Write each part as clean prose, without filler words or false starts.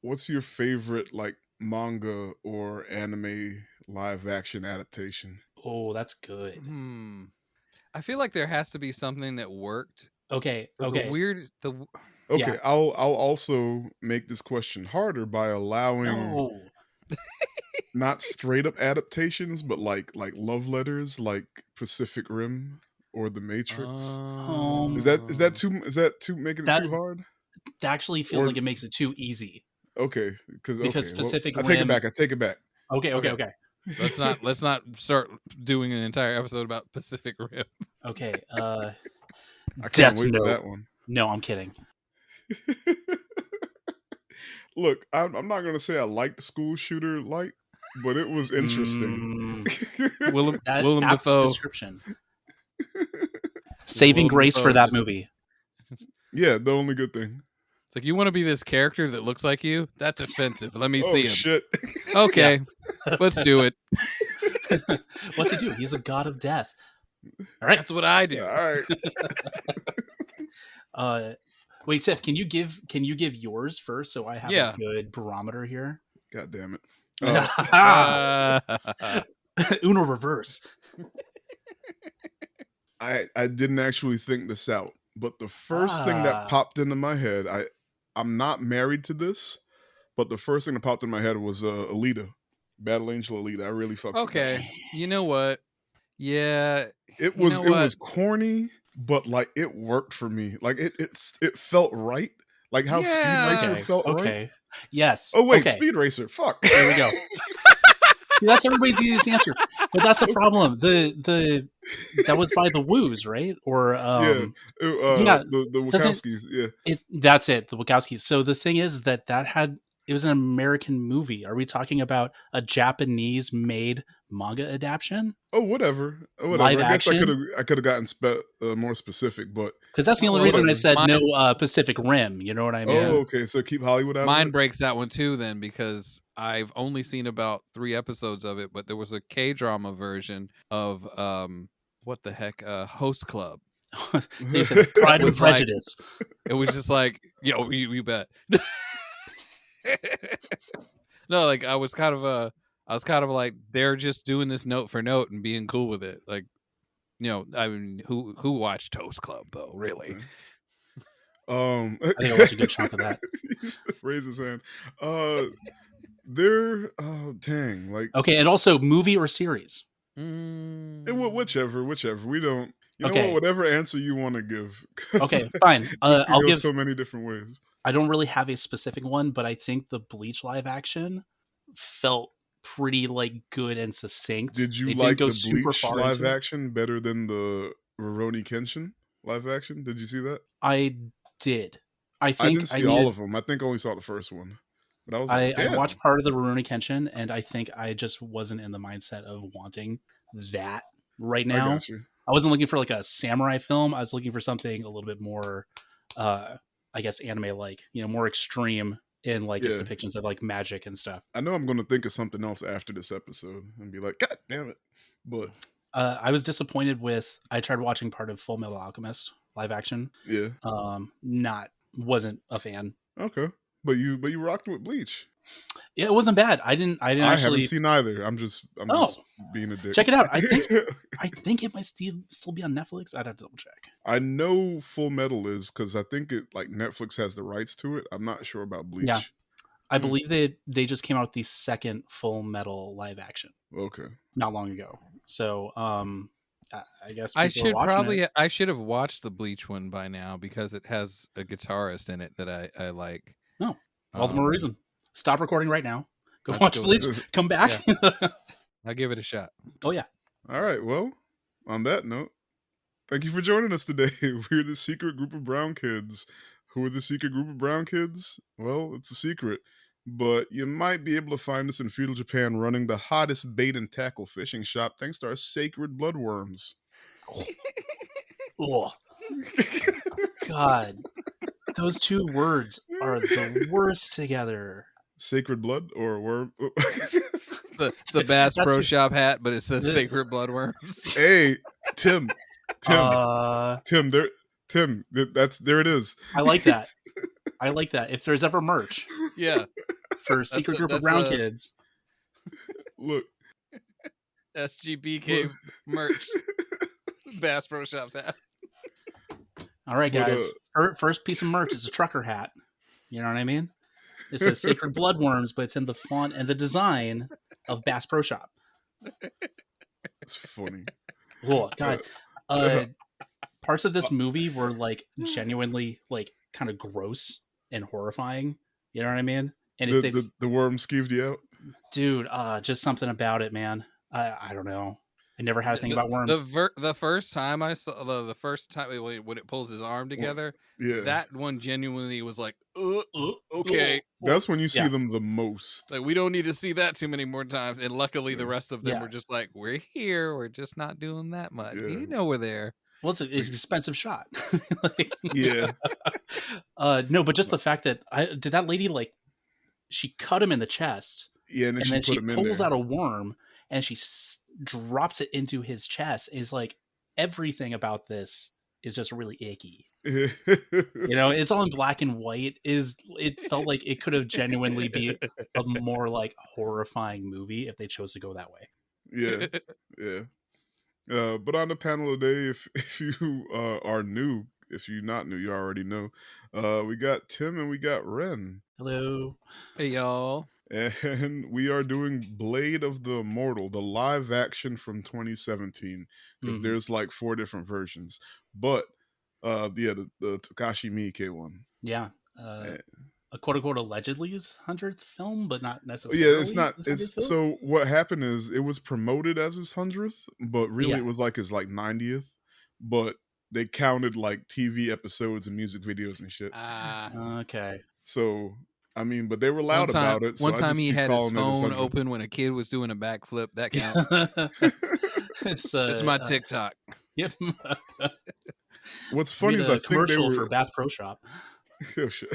what's your favorite like manga or anime live action adaptation? Oh, that's good. I feel like there has to be something that worked. Okay. But Okay. Okay, Yeah. I'll also make this question harder by allowing No. not straight up adaptations, but like love letters, like Pacific Rim or The Matrix. Is that too making it That too hard? actually feels Or like it makes it too easy. okay, Because well, Pacific I take it Rim. back. I take it back. Okay. Let's not start doing an entire episode about Pacific Rim. Okay. I can't Death wait for Note. that one. No, I'm kidding. Look, I'm not gonna say I liked School Shooter Light, but it was interesting. Willem That apt Dafoe. description. Saving Willem grace Dafoe for that just- movie. Yeah, the only good thing. It's like, you want to be this character that looks like you? That's offensive. Let me Oh see him. shit! Okay, let's do it. What's he do? He's a god of death. All right. That's what I do. All right. Wait, Seth, can you give yours first so I have Yeah. a good barometer here? God damn it. Uno reverse. I didn't actually think this out, but the first thing that popped into my head, I'm not married to this, but the first thing that popped in my head was Alita, Battle Angel Alita. I really fucked with that. Okay, you know what? Yeah, It was corny, but like it worked for me. Like it felt right. Like how Speed Racer felt right. Yes. Oh wait, okay. Speed Racer. Fuck. There we go. See, that's everybody's easiest answer, but that's the problem. The that was by the Woos, right? Or the Wachowskis. Yeah, that's it. The Wachowskis. So the thing is that it was an American movie. Are we talking about a Japanese made manga adaptation? Oh, whatever. Live I guess action? I could have gotten more specific, but because that's the only reason I said no Pacific Rim. You know what I mean? Oh, okay. So keep Hollywood out. Mine breaks that one too, then, because I've only seen about 3 episodes of it, but there was a K-drama version of what the heck, Host Club. They said Pride and Prejudice. It was just like, yo, you bet. No, like I was kind of like, they're just doing this note for note and being cool with it. Like, you know, I mean, who watched Toast Club though? Really? I think I watched a good chunk of that. Raise his hand. They're dang, like okay, and also movie or series. Whichever. We don't. You know what? Whatever answer you want to give. Okay, fine. I'll give so many different ways. I don't really have a specific one, but I think the Bleach live action felt pretty like good and succinct. Did you like the Bleach live action better than the Rurouni Kenshin live action? Did you see that? I did. I didn't see all of them. I think I only saw the first one. But I was like, I watched part of the Rurouni Kenshin, and I think I just wasn't in the mindset of wanting that right now. I got you. I wasn't looking for like a samurai film. I was looking for something a little bit more, I guess, anime-like, more extreme in like its depictions of like magic and stuff. I know I'm going to think of something else after this episode and be like, God damn it. But I was disappointed I tried watching part of Full Metal Alchemist live action. Yeah. Wasn't a fan. Okay. But you rocked with Bleach. Yeah, it wasn't bad. I didn't actually. I haven't seen either. I'm just being a dick. Check it out. I think it might still be on Netflix. I'd have to double check. I know Full Metal is because I think it like Netflix has the rights to it. I'm not sure about Bleach. Yeah, I believe they just came out with the second Full Metal live action. Okay. Not long ago. So I guess I should have watched the Bleach one by now because it has a guitarist in it that I like. No, all the more reason. Stop recording right now. Go watch Bleach. Come back. Yeah. I'll give it a shot. Oh yeah. All right. Well, on that note, thank you for joining us today. We're the secret group of brown kids. Who are the secret group of brown kids? Well, it's a secret. But you might be able to find us in feudal Japan running the hottest bait and tackle fishing shop thanks to our sacred bloodworms. Oh. God. Those two words are the worst together. Sacred blood or worm? It's the Bass Pro Shop hat, but it says sacred bloodworms. Hey, Tim, there it is. I like that. If there's ever merch. Yeah. for Secret Group of that's Brown a Kids. Look, SGBK merch. Bass Pro Shops hat. All right, but guys. First piece of merch is a trucker hat. You know what I mean? It says Sacred Bloodworms, but it's in the font and the design of Bass Pro Shop. it's funny. Oh God. Parts of this movie were like genuinely like kind of gross and horrifying. You know what I mean? And if they, The worm skeeved you out. dude, just something about it, man. I don't know. I never had a thing about worms. The first time I saw the first time when it pulls his arm together, that one genuinely was like, okay. That's when you see them the most. Like, we don't need to see that too many more times. And luckily, the rest of them were just like, we're here. We're just not doing that much. Yeah. You know we're there. Well, it's an expensive shot. No, but just the fact that did that lady like she cut him in the chest. Yeah, and then she pulls out a worm and she drops it into his chest. Is like everything about this is just really icky. You know, it's all in black and white. It felt like it could have genuinely be a more like horrifying movie if they chose to go that way. Yeah. But on the panel today, if you are new, if you're not new, you already know. We got Tim and we got Ren. Hello. Hey, y'all. And we are doing Blade of the Immortal, the live action from 2017, because there's like 4 different versions. But the Takashi Miike one. Yeah. A quote unquote allegedly his 100th film, but not necessarily. Yeah, it's not. So what happened is it was promoted as his 100th, but really it was like his like 90th. But they counted like TV episodes and music videos and shit. Okay. So I mean, but they were loud about it. So one time he had his phone open when a kid was doing a backflip. That counts. It's my TikTok. Yep. What's funny is I think commercial for Bass Pro Shop. Oh shit.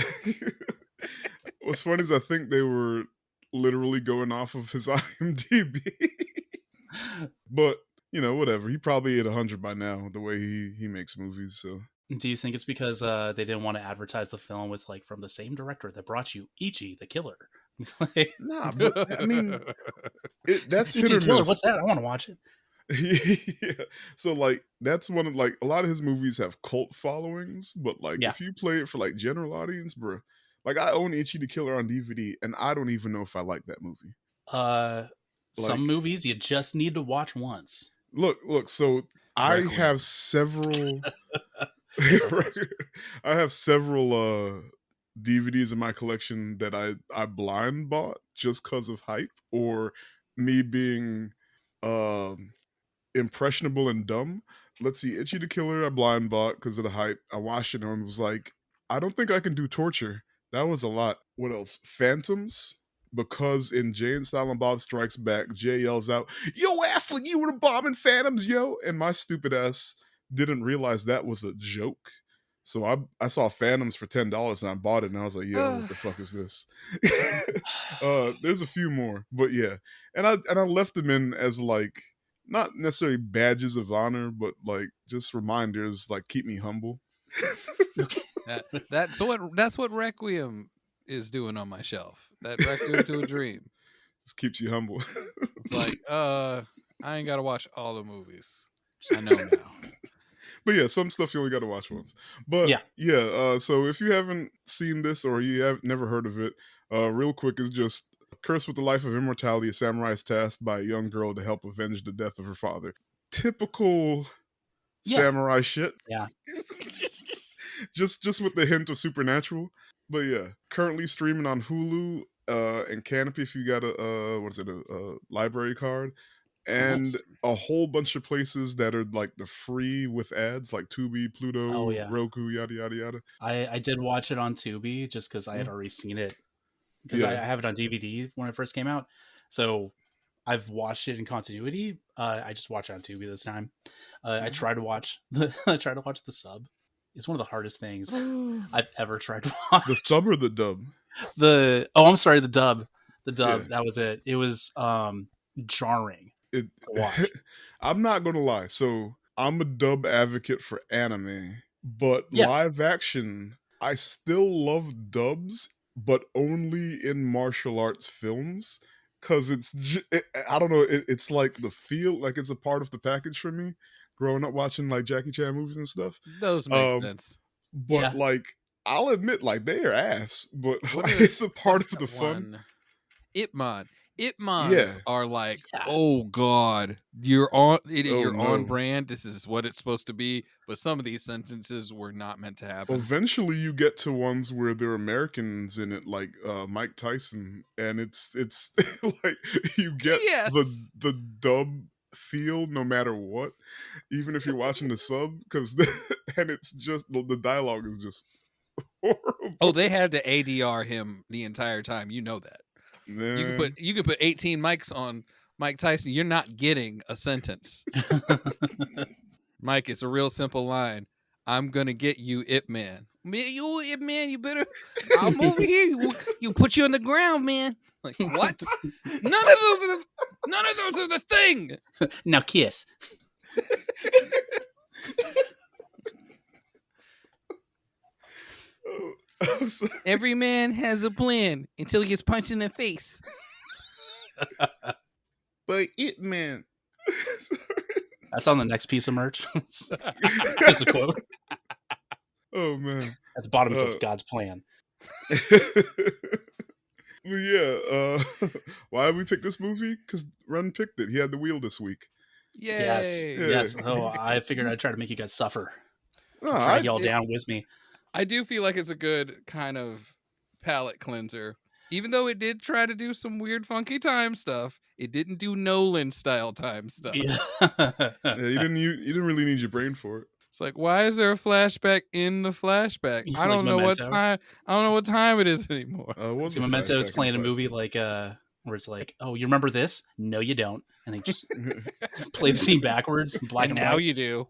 What's funny is I think they were literally going off of his IMDb. But you know, whatever. He probably hit 100 by now, the way he makes movies. So, do you think it's because they didn't want to advertise the film with like from the same director that brought you Ichi the Killer? Nah, but I mean, that's Ichi the Killer. What's that? I want to watch it. Yeah. So like that's one of like a lot of his movies have cult followings, but like if you play it for like general audience, bro, like I own Ichi the Killer on DVD, and I don't even know if I like that movie. Some movies you just need to watch once. Look. So I have several. I have several DVDs in my collection that I blind bought just because of hype or me being impressionable and dumb. Let's see, Ichi the Killer I blind bought because of the hype. I watched it and was like, I don't think I can do torture. That was a lot. What else? Phantoms. Because in Jay and Silent Bob Strikes Back, Jay yells out, "Yo, Affleck, you were the bombing Phantoms, yo!" And my stupid ass didn't realize that was a joke. So I saw Phantoms for $10 and I bought it and I was like, yo, what the fuck is this? There's a few more, but yeah. And I left them in as like not necessarily badges of honor, but like just reminders, like keep me humble. That's what Requiem is doing on my shelf. That Requiem to a Dream just keeps you humble. It's like, I ain't gotta watch all the movies. I know now. But yeah, some stuff you only got to watch once. But so if you haven't seen this or you have never heard of it, real quick is just cursed with the life of immortality, a samurai is tasked by a young girl to help avenge the death of her father. Typical samurai shit. Yeah. just with the hint of supernatural. But yeah, currently streaming on Hulu and Canopy if you got a library card. And a whole bunch of places that are like the free with ads, like Tubi, Pluto, Roku, yada yada yada. I did watch it on Tubi just because I had already seen it because I have it on DVD when it first came out. So I've watched it in continuity. I just watched it on Tubi this time. I tried to watch the sub. It's one of the hardest things I've ever tried to watch. The sub or the dub? I'm sorry, the dub. The dub. Yeah. That was it. It was jarring. I'm not gonna lie. So I'm a dub advocate for anime, but live action, I still love dubs, but only in martial arts films. Cause I don't know, it's like the feel, like it's a part of the package for me. Growing up watching like Jackie Chan movies and stuff, Those make um, sense. but Yeah. like I'll admit, like they are ass, but What like, is it's a what part is of that the fun. one? Ipman. Ipmans Yeah. are like, Yeah. oh god, Oh you're on no. brand. This is what it's supposed to be. But some of these sentences were not meant to happen. Eventually, you get to ones where there are Americans in it, like Mike Tyson, and it's like you get Yes. the dub feel no matter what, even if you're watching the sub, because and it's just the dialogue is just Oh, horrible. they had to ADR him the entire time. You know that. Man, You could put 18 mics on Mike Tyson. You're not getting a sentence. Mike, it's a real simple line. I'm gonna get you, Ip Man. Man, you Ip Man, you better. I'm over here. You put you on the ground, man. Like what? None of those are the thing. Now kiss. oh, I'm sorry. Every man has a plan until he gets punched in the face. But it man. That's on the next piece of merch. Just a quote. Oh man. At the bottom it says God's plan. Well, yeah, why we picked this movie? Because Run picked it. He had the wheel this week. Yes. Yay. Yeah. Yes. Oh, I figured I'd try to make you guys suffer. No, Drag y'all down with me. I do feel like it's a good kind of palate cleanser. Even though it did try to do some weird, funky time stuff, it didn't do Nolan style time stuff. Yeah. yeah, you didn't really need your brain for it. It's like, why is there a flashback in the flashback? I Like don't know what Memento. time. I don't know what time it is anymore. What's See, the Memento is flashback in playing a the movie like where it's like, oh, you remember this? No, you don't. And they just play the scene backwards, black And and now white. you do.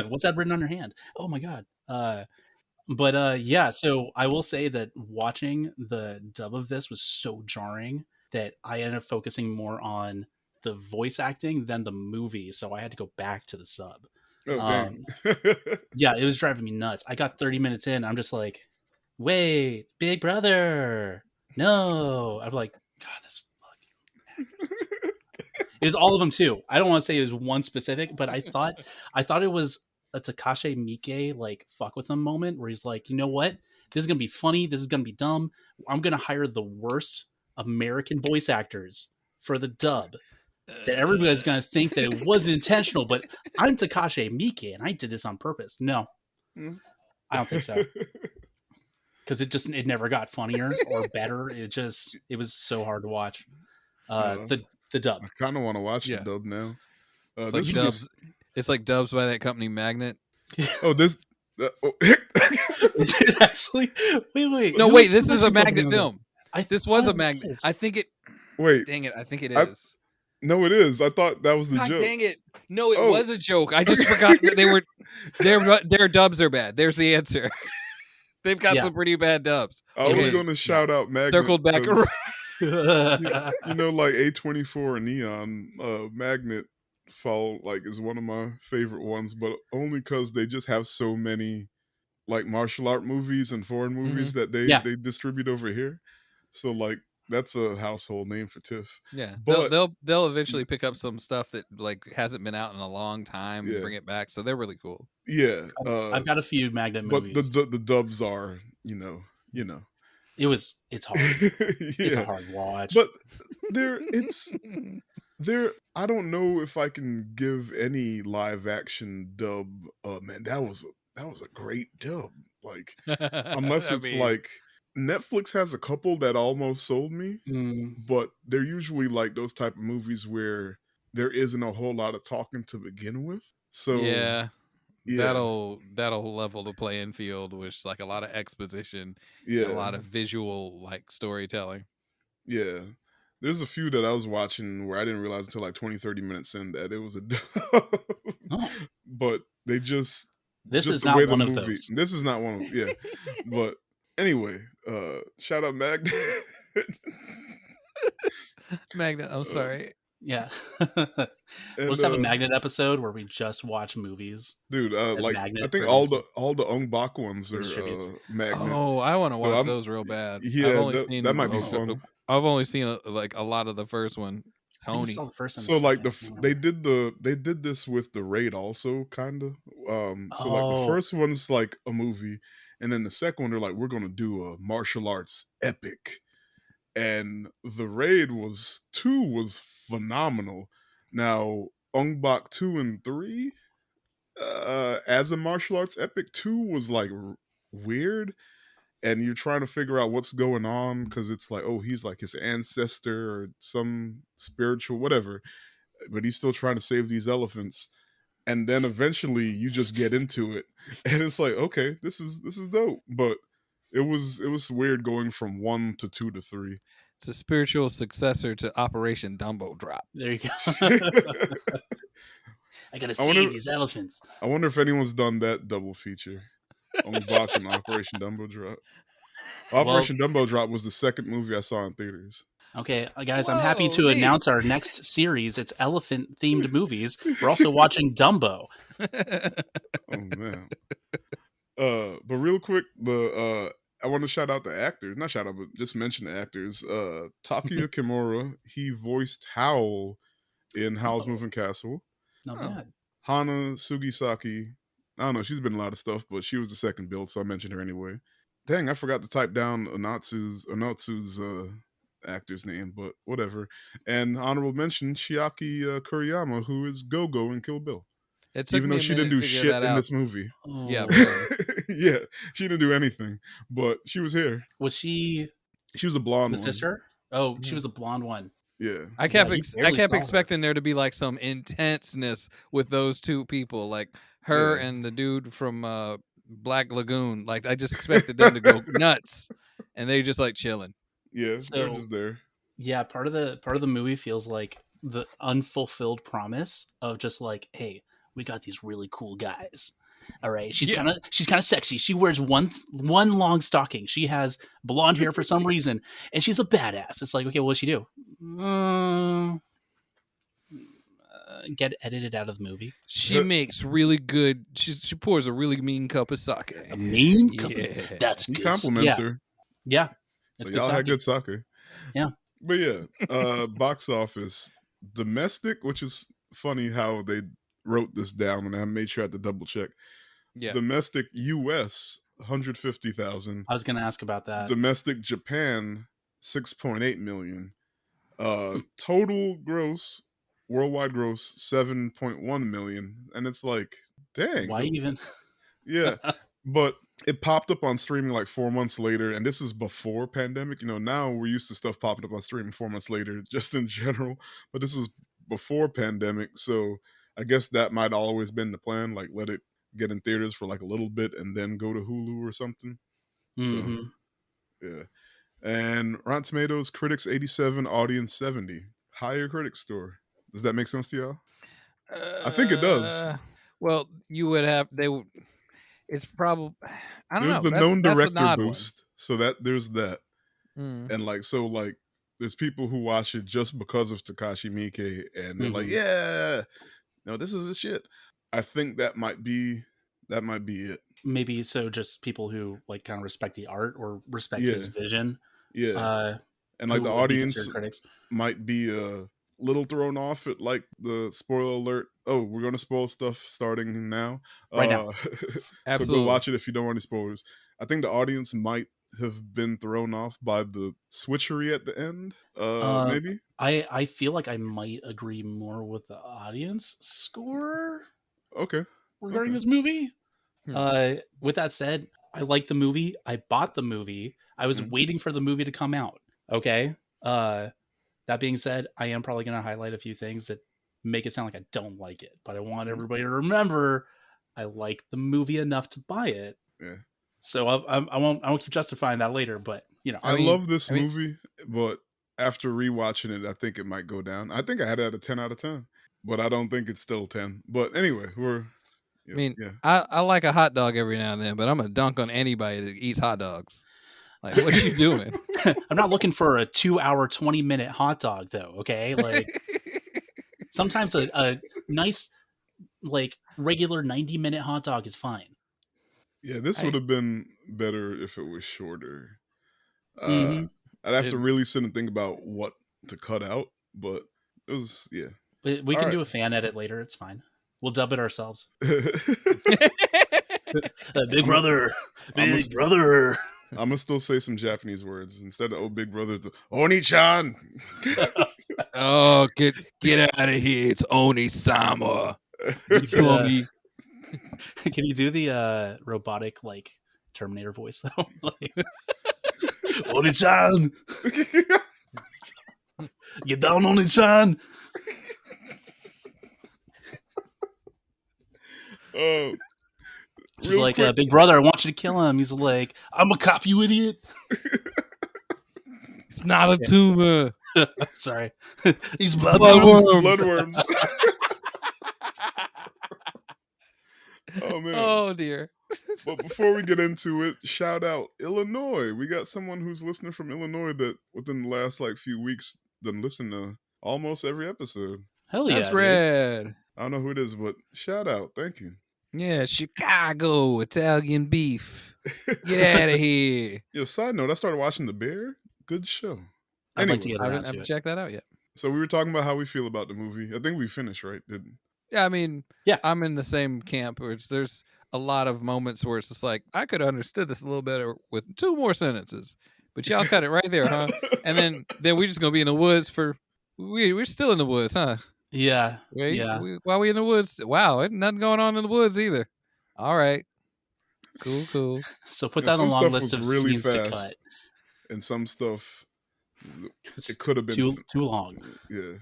What's that written on your hand? Oh my god. But yeah, so I will say that watching the dub of this was so jarring that I ended up focusing more on the voice acting than the movie, so I had to go back to the sub. Oh dang. Yeah, it was driving me nuts. I got 30 minutes in, I'm just like, wait, Big Brother. No. I'm like, God, this fucking actress is it was all of them too. I don't want to say it was one specific, but I thought it was a Takashi Miike like fuck with him moment where he's like, you know what? This is gonna be funny. This is gonna be dumb. I'm gonna hire the worst American voice actors for the dub. That everybody's gonna think that it wasn't intentional, but I'm Takashi Miike and I did this on purpose. No, I don't think so. Because it never got funnier or better. It was so hard to watch. The dub. I kind of want to watch Yeah. the dub now. It's This like is dubs. It's like dubs by that company Magnet. this. Is it actually? Wait. No, who wait. is This is a actually Magnet working on film. this? This was thought a it Magnet. was. I think it. Wait, Dang it! I think it I- is. no, it is. I thought that was the God joke. dang it! No, it Oh. was a joke. I just forgot that they were. Their dubs are bad. There's the answer. They've got Yeah. some pretty bad dubs. I It was is, going to shout out Magnet. Circled back 'cause, around. you know, like A24 and Neon, Magnet is one of my favorite ones, but only because they just have so many like martial art movies and foreign movies that they distribute over here. So like that's a household name for TIFF. Yeah, But they'll eventually pick up some stuff that like hasn't been out in a long time and Yeah. bring it back. So they're really cool. yeah, I've got a few Magnet but movies. the dubs are you know. It's hard. It's a hard watch. But I don't know if I can give any live action dub. Man, that was a great dub. Like unless I it's mean, like Netflix has a couple that almost sold me, Mm, but they're usually like those type of movies where there isn't a whole lot of talking to begin with. So yeah, yeah. that'll level the playing field with like a lot of exposition, yeah, and a lot of visual like storytelling. yeah. There's a few that I was watching where I didn't realize until like 20, 30 minutes in that it was a dub. oh, But they just this just is the not way the one of movie. those. This is not one of them. Yeah. But anyway, shout out Magnet. Magnet, I'm sorry. Yeah. We'll And just have a Magnet episode where we just watch movies dude, that like I Magnet think produces all the Ong Bak ones or are distributes. Magnet. Oh, I want to So watch I'm those real bad. I've yeah, only that seen might be Oh, fun. I've only seen like a lot of the first one. I think I Tony. saw the first and the So like second. I can't they remember. did this with the Raid also kind of. So like the Oh, first one's like a movie, and then the second one they're like we're gonna do a martial arts epic, and the Raid was 2 was phenomenal. Now Ong Bak 2 and 3, as a martial arts epic, 2 was like weird, and you're trying to figure out what's going on because it's like, oh, he's like his ancestor or some spiritual whatever, but he's still trying to save these elephants. And then eventually you just get into it, and it's like, okay, this is dope. But it was weird going from 1 to 2 to 3. It's a spiritual successor to Operation Dumbo Drop. there you go. I gotta I wonder save these elephants. I wonder if anyone's done that double feature. Ong Bak and Operation Dumbo Drop. Well, Operation Dumbo Drop was the second movie I saw in theaters. okay, guys, I'm happy Whoa, to neat. announce our next series. It's elephant-themed movies. We're also watching Dumbo. Oh man. But real quick, I want to shout out the actors. Not shout out, but just mention the actors. Takuya Kimura, he voiced Howl in Howl's Oh, Moving Castle. not Oh. bad. Hana Sugisaki, I don't know, she's been in a lot of stuff, but she was the second build, so I mentioned her anyway. Dang, I forgot to type down Anatsu's actor's name, but whatever. And honorable mention, Chiaki Kuriyama, who is Go-Go in Kill Bill. It took Even me though a she minute didn't to do figure shit that in out. this movie. Oh. Yeah, barely. Yeah, she didn't do anything, but she was here. Was she She was a blonde the one. sister? Oh, she Yeah. was the blonde one. Yeah. I kept Yeah, you barely saw her. expecting there to be like some intenseness with those two people, like her Yeah. and the dude from Black Lagoon. Like I just expected them to go nuts, and they just like chilling. Yeah, they're So just there. yeah, part of the movie feels like the unfulfilled promise of just like, hey, we got these really cool guys. All right, she's Yeah. kind of sexy. She wears one long stocking. She has blonde hair for some reason, and she's a badass. It's like, okay, what does she do? Get edited out of the movie. She makes really good. She pours a really mean cup of sake. A mean cup. Yeah. That's He good. compliments Yeah, her. yeah. So It's y'all good had good sake. sake. Yeah. But yeah, box office. Domestic, which is funny how they wrote this down, and I made sure I had to double check. Yeah. Domestic US 150,000. I was going to ask about that. Domestic Japan 6.8 million. Total gross, worldwide gross 7.1 million. And it's like, dang. Why even? Yeah. But it popped up on streaming like 4 months later, and this is before pandemic. You know, now we're used to stuff popping up on streaming 4 months later, just in general. But this is before pandemic, so I guess that might always been the plan. Like, let it get in theaters for like a little bit, and then go to Hulu or something. Mm-hmm. So, yeah. And Rotten Tomatoes, critics 87, audience 70. Higher critic score. Does that make sense to y'all? I think it does. Well, you would have. They would. It's probably. I don't There's know. the known That's an director odd boost, so that there's that. one. And like, so like, there's people who watch it just because of Takashi Miike, and they're like, Mhm. yeah, no, this is the shit. I think that might be it. Maybe so. Just people who like kind of respect the art or respect Yeah. his vision. Yeah. And like who the would be audience considered critics. might be a little thrown off at like the spoiler alert. Oh, we're going to spoil stuff starting now. Right now. So Absolutely. go watch it if you don't want any spoilers. I think the audience might have been thrown off by the switchery at the end. Maybe. I feel like I might agree more with the audience score Okay. regarding Okay. this movie. Hmm. With that said, I like the movie. I bought the movie. I was Mhm. waiting for the movie to come out. Okay. That being said, I am probably going to highlight a few things that make it sound like I don't like it, but I want everybody to remember I like the movie enough to buy it. Yeah. So I won't keep justifying that later, but you know, I mean- love this I mean- movie, but after rewatching it, I think it might go down. I think I had it at a 10 out of 10, but I don't think it's still 10. But anyway, I mean, yeah. I like a hot dog every now and then, but I'm gonna dunk on anybody that eats hot dogs. Like, what you doing? I'm not looking for a 2-hour, 20-minute hot dog though. Okay. Like Sometimes a nice, like, regular 90-minute hot dog is fine. Yeah, this would have been better if it was shorter. Mhm. I'd have to really sit and think about what to cut out, but it was, yeah. We All can right. do a fan edit later. It's fine. We'll dub it ourselves. Big brother. Big brother. I'm gonna still say some Japanese words instead of "oh big brother." To Oni-chan. Oh, get out of here! It's Oni-sama. Can you do the robotic like Terminator voice though? Like, Oni-chan, get down, Oni-chan. Oh. She's like, big brother, I want you to kill him. He's like, I'm a cop, you idiot. It's not a tumor. Sorry. He's bloodworms. Bloodworms. Oh, man. Oh, dear. But before we get into it, shout out Illinois. We got someone who's listening from Illinois that within the last few weeks done listen to almost every episode. Hell yeah. That's rad. I don't know who it is, but shout out. Thank you. Yeah, Chicago Italian beef. Get out of here. Yo, side note, I started watching The Bear. Good show. I'd like to get I around haven't to checked that out yet. So we were talking about how we feel about the movie. I think we finished, right? Didn't? Yeah, I mean, yeah, I'm in the same camp. There's a lot of moments where it's just like, I could have understood this a little better with 2 more sentences, but y'all cut it right there, huh? And then we're just gonna be in the woods we're still in the woods, huh? Yeah. Right? Yeah. While we in the woods, wow, ain't nothing going on in the woods either. All right, cool. So put that on a long list of really scenes to cut. And some stuff, it could have been too long. Yeah,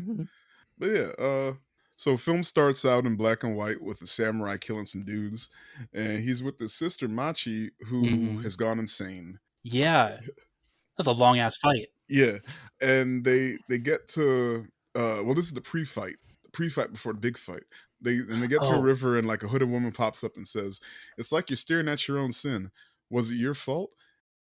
but yeah. So film starts out in black and white with a samurai killing some dudes, and he's with his sister Machi, who has gone insane. Yeah, that's a long ass fight. Yeah, and they get to well, this is the pre-fight before the big fight. They get to a river, and like a hooded woman pops up and says, "It's like you're staring at your own sin. Was it your fault?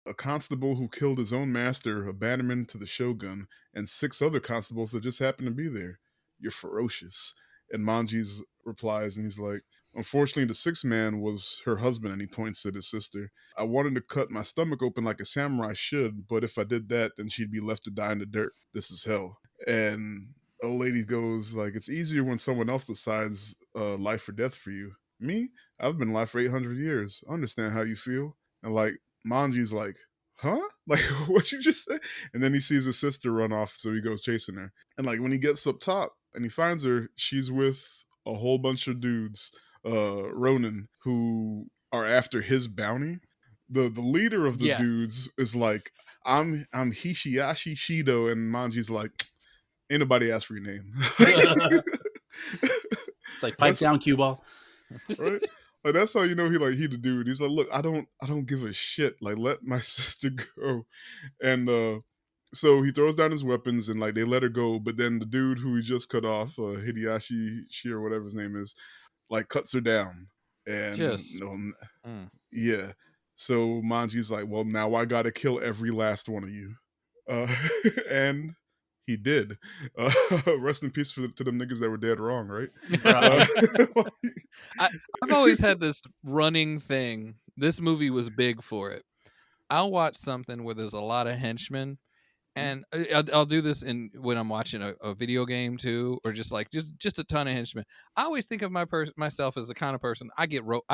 A constable who killed his own master abandoned him to the shogun, and 6 other constables that just happened to be there. You're ferocious." And Manji's replies, and he's like, "Unfortunately, the 6th man was her husband," and he points at his sister. "I wanted to cut my stomach open like a samurai should, but if I did that, then she'd be left to die in the dirt. This is hell." And a lady goes like, "It's easier when someone else decides life or death for you. Me, I've been alive for 800 years. I understand how you feel." And like Manji's like, "Huh? Like, what you just say?" And then he sees his sister run off, so he goes chasing her. And like when he gets up top and he finds her, she's with a whole bunch of dudes, Ronin, who are after his bounty. The leader of the dudes is like, I'm Hishiyashi Shido," and Manji's like, "Ain't nobody asked for your name." It's like, pipe down, cue ball. Right? Like that's how you know he the dude. He's like, "Look, I don't give a shit. Like, let my sister go." And so he throws down his weapons and like they let her go, but then the dude who he just cut off, Hideyoshi Shi or whatever his name is, like cuts her down. And yeah. So Manji's like, "Well, now I gotta kill every last one of you." And he did. Rest in peace to them niggas that were dead wrong, right? I've always had this running thing. This movie was big for it. I'll watch something where there's a lot of henchmen, and I'll do this when I'm watching a video game too, or just a ton of henchmen. I always think of myself as the kind of person I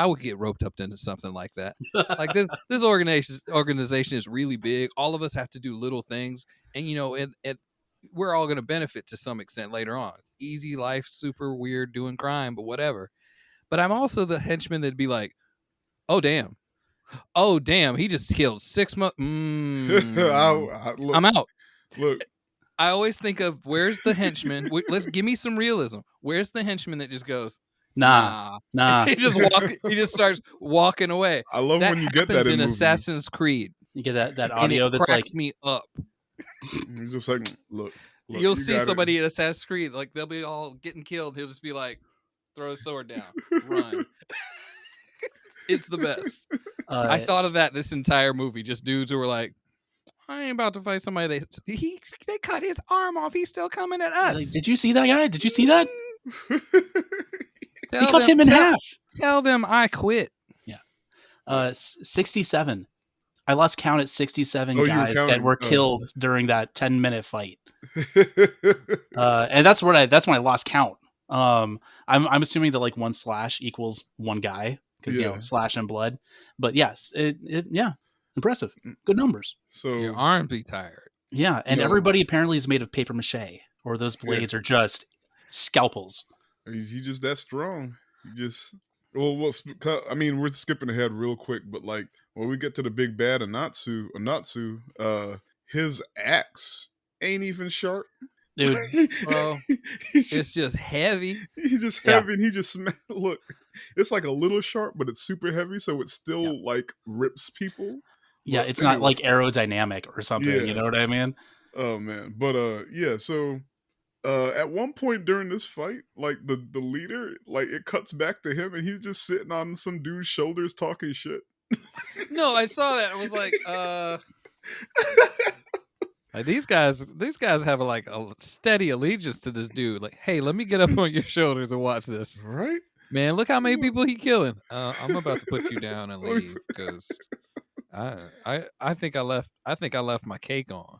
would get roped up into something like that. Like this organization is really big. All of us have to do little things, and we're all going to benefit to some extent later on. Easy life, super weird, doing crime, but whatever. But I'm also the henchman that'd be like, oh damn, he just killed 6 months. I'm out. Look, I always think of, where's the henchman? Let's give me some realism. Where's the henchman that just goes, nah. He just starts walking away. I love when you get that in Assassin's Creed. You get that audio and it that's cracks me up. He's just like, look you'll see somebody in Assassin's Creed, like they'll be all getting killed. He'll just be like, throw a sword down, run. It's the best. I thought of that this entire movie. Just dudes who were like, I ain't about to fight somebody. They cut his arm off. He's still coming at us. Like, did you see that guy? Did you see that? He cut him in half. Tell them I quit. Yeah. 67. I lost count at 67 Oh, you were guys that counting. were Oh. killed during that 10-minute fight. And that's when I lost count. I'm assuming that like one slash equals one guy because Yeah. slash and blood. But yes, yeah, impressive, good numbers. So Your arms be tired. Yeah, and No. everybody apparently is made of paper mache, or those blades are just scalpels. he just that strong. He just I mean, we're skipping ahead real quick, but like when we get to the big bad Anatsu, his axe ain't even sharp. Dude, Well, he's it's just heavy. He's just Yeah. heavy, and he just look. It's like a little sharp, but it's super heavy, so it still like rips people. Yeah, But it's anyway. not like aerodynamic or something. Yeah. You know what I mean? Oh man, but yeah. So at one point during this fight, like the leader, like it cuts back to him, and he's just sitting on some dude's shoulders talking shit. No, I saw that. I was like, like, these guys have a steady allegiance to this dude. Like, hey, let me get up on your shoulders and watch this. Right? Man, look how many people he killing. I'm about to put you down and leave because I think I left my cake on.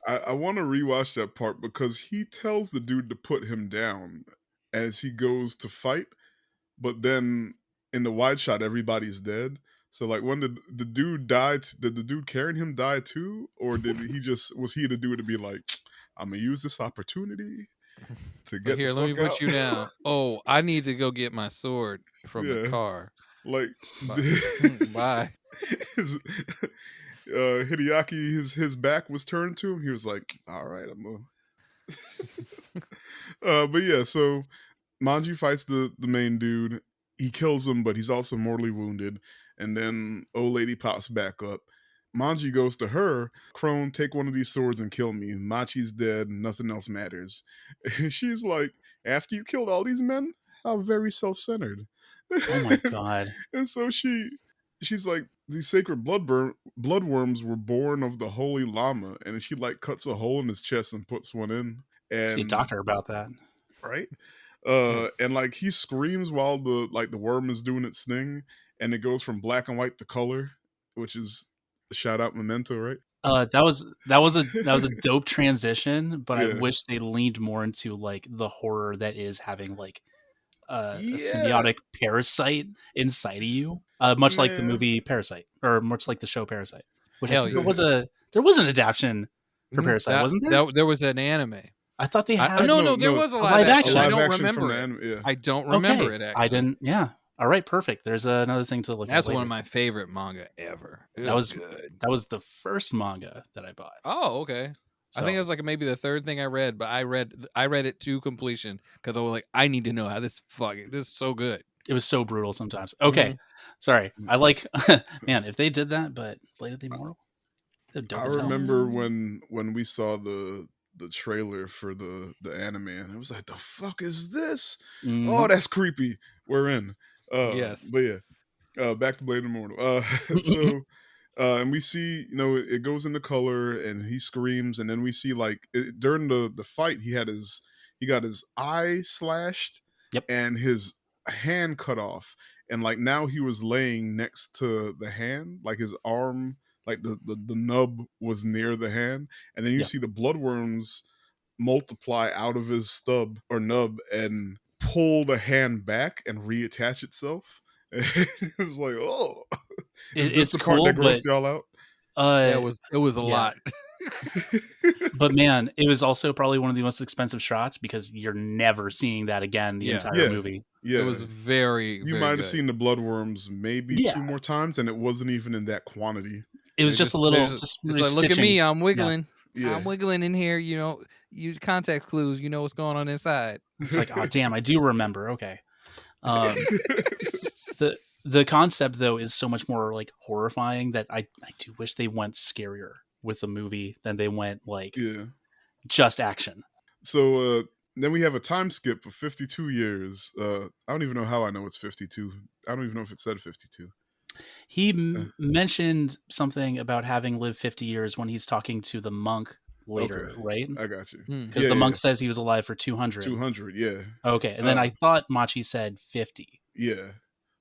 I want to rewatch that part because he tells the dude to put him down as he goes to fight, but then in the wide shot, everybody's dead. So like when the dude died, did the dude carrying him die too, or did was he the dude to be like, I'm gonna use this opportunity to get Here, let me put you down. Oh, I need to go get my sword from the car. Like bye. Hideaki, his back was turned to him. He was like, all right, I'm gonna but yeah, so Manji fights the main dude. He kills him, but he's also mortally wounded. And then old lady pops back up. Manji goes to her, Crone, take one of these swords and kill me. Machi's dead, nothing else matters. And she's like, after you killed all these men? How very self-centered. Oh my god. And so she's like, these sacred bloodworms were born of the holy llama, and she like cuts a hole in his chest and puts one in. And see a doctor about that. Right? And like he screams while the worm is doing its thing, and it goes from black and white to color, which is a shout out Memento, right? That was a dope transition, but I Yeah. wish they leaned more into like the horror that is having like a Yeah. symbiotic parasite inside of you, much like the Man. movie Parasite, or much like the show Parasite, which I Hell think yeah. there was an adaptation for Parasite, wasn't there? There was an anime. I thought they had No, there was a live live action. action. I live don't action remember from it. the anime, yeah. I don't remember it. Actually, I didn't. Yeah. All right. Perfect. There's another thing to look at. That's later. one of my favorite manga ever. That was good. That was the first manga that I bought. Oh, okay. So, I think it was like maybe the third thing I read, but I read it to completion because I was like, I need to know how this is so good. it was so brutal sometimes. Okay. Sorry. I like, man, if they did that, but Blade of the Immortal, they're dope I as hell. remember when we saw the trailer for the anime, and it was like, the fuck is this? Mhm. Oh, that's creepy. We're in. Yes. But yeah, back to Blade Immortal. So and we see, it goes into color, and he screams, and then we see like during the fight, he got his eye slashed, Yep. and his hand cut off, and like now he was laying next to the hand, like his arm, like the nub was near the hand, and then you Yep. see the bloodworms multiply out of his stub or nub and pull the hand back and reattach itself. It was like, oh, is this It's the part cool, that but grossed y'all out? It was a yeah. lot. But man, it was also probably one of the most expensive shots because you're never seeing that again the entire movie. Yeah, It was very. you very might have good. seen the bloodworms maybe Yeah. 2 more times, and it wasn't even in that quantity. It was They just a little, they're just it's like, look at stitching. me, I'm wiggling. Yeah. I'm wiggling in here. You context clues. You know what's going on inside. It's like, oh damn, I do remember. Okay. The concept though is so much more like horrifying that I do wish they went scarier with the movie than they went like Yeah. just action. So then we have a time skip of 52 years. I don't even know how I know it's 52. I don't even know if it said 52. He mentioned something about having lived 50 years when he's talking to the monk Okay, later, right? I got you. Because Yeah, the yeah, monk says he was alive for 200. 200. Yeah, Okay, and then uh, I thought Machi said 50. yeah.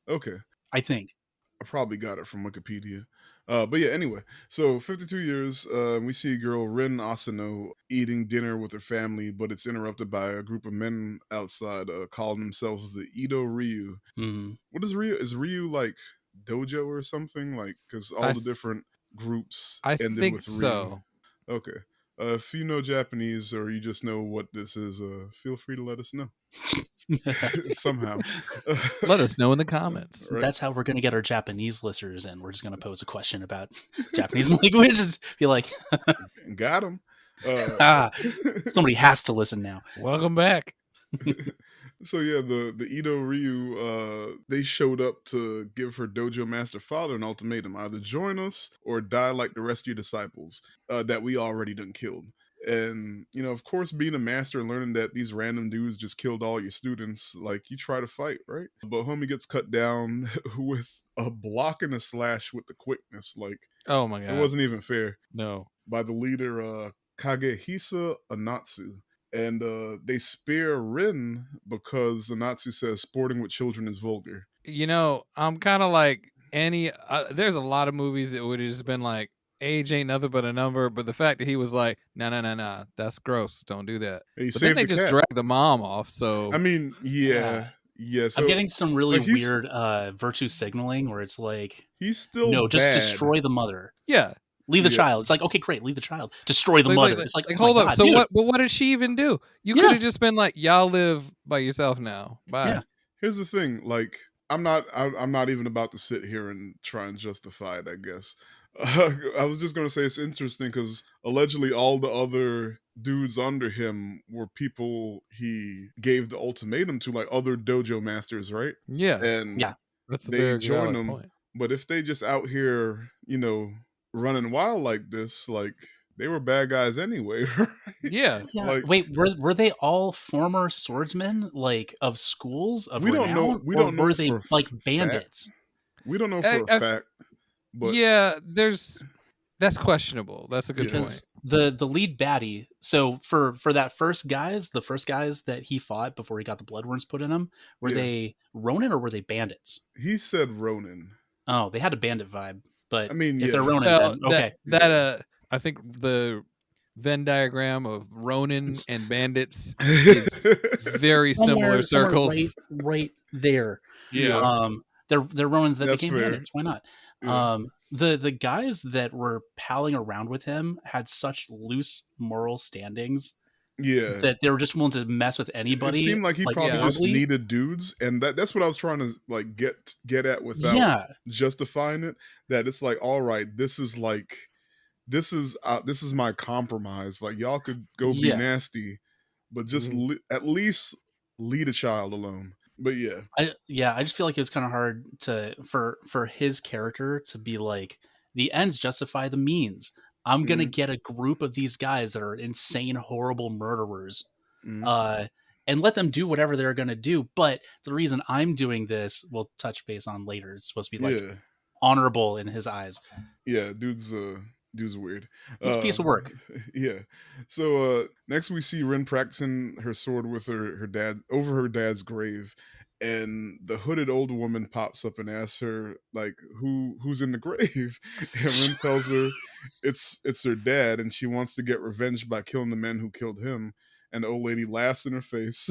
Okay, I think. I probably got it from Wikipedia. But yeah, anyway, so 52 years, we see a girl, Rin Asano, eating dinner with her family, but it's interrupted by a group of men outside calling themselves the Edo Ryu. Mhm. What is Ryu? Is Ryu like dojo or something? Like, because all I the th- different groups I ended think with Ryu. so. Okay. If you know Japanese or you just know what this is, feel free to let us know somehow. Let us know in the comments. Right. That's how we're going to get our Japanese listeners in. We're just going to pose a question about Japanese language and be like, Got him. ah, somebody has to listen now. Welcome back. So yeah, the Edo Ryu, they showed up to give her dojo master father an ultimatum: either join us or die like the rest of your disciples that we already done killed. And of course, being a master and learning that these random dudes just killed all your students, like you try to fight, right? But homie gets cut down with a block and a slash with the quickness, like Oh my it god. wasn't even fair, No. by the leader Kagehisa Anatsu. And they spare Rin because Anatsu says sporting with children is vulgar. I'm kind of like there's a lot of movies that would have just been like, age ain't nothing but a number. But the fact that he was like, nah, that's gross. Don't do that. And he But then saved they the just cat. drag the mom off. So I mean, Yeah. yeah. I'm So getting some really like he's weird virtue signaling where it's like, still no, just bad. destroy the mother. yeah. Leave the Yeah. child. It's like, okay, great, leave the child. Destroy the Like, mother. It's like, oh my hold up. God, So dude. what? But what did she even do? You Yeah. could have just been like, y'all live by yourself now. Bye. Yeah. Here's the thing, like I'm not even about to sit here and try and justify it, I guess. I was just gonna say it's interesting because allegedly all the other dudes under him were people he gave the ultimatum to, like other dojo masters, right? Yeah. And Yeah. That's a they very join valid him. point. But if they just out here, running wild like this, like they were bad guys anyway, right? Yeah. Yeah. Like Wait, were they all former swordsmen, like of schools of we don't know. renown, We or don't know were for they like fact. bandits? We don't know I, for a I, fact. But yeah. That's questionable. That's a good point. Because the lead baddie, so for that the first guys that he fought before he got the bloodworms put in him, were Yeah. they Ronin or were they bandits? he said Ronin. Oh, they had a bandit vibe, but I mean, if they're yeah. Ronin, Well, then okay. I think the Venn diagram of Ronin and bandits is very similar Somewhere circles. right there. Yeah. They're Ronins that That's became fair. bandits. Why not? Yeah. The guys that were palling around with him had such loose moral standings Yeah. that they were just willing to mess with It anybody. seemed like he probably just honorably. needed dudes, and that's what I was trying to like get at without Yeah, justifying it. That it's like, all right, this is my compromise. Like y'all could go be yeah. nasty, but just at least lead a child alone. But yeah, I just feel like it was kind of hard for his character to be like, the ends justify the means. I'm gonna get a group of these guys that are insane, horrible murderers, and let them do whatever they're gonna do. But the reason I'm doing this, we'll touch base on later. It's supposed to be like honorable in his eyes. Yeah, dude's weird. He's a piece of work. Yeah. So next we see Rin practicing her sword with her dad over her dad's grave, and the hooded old woman pops up and asks her like who's in the grave, and Rin tells her it's her dad, and she wants to get revenge by killing the men who killed him. And the old lady laughs in her face.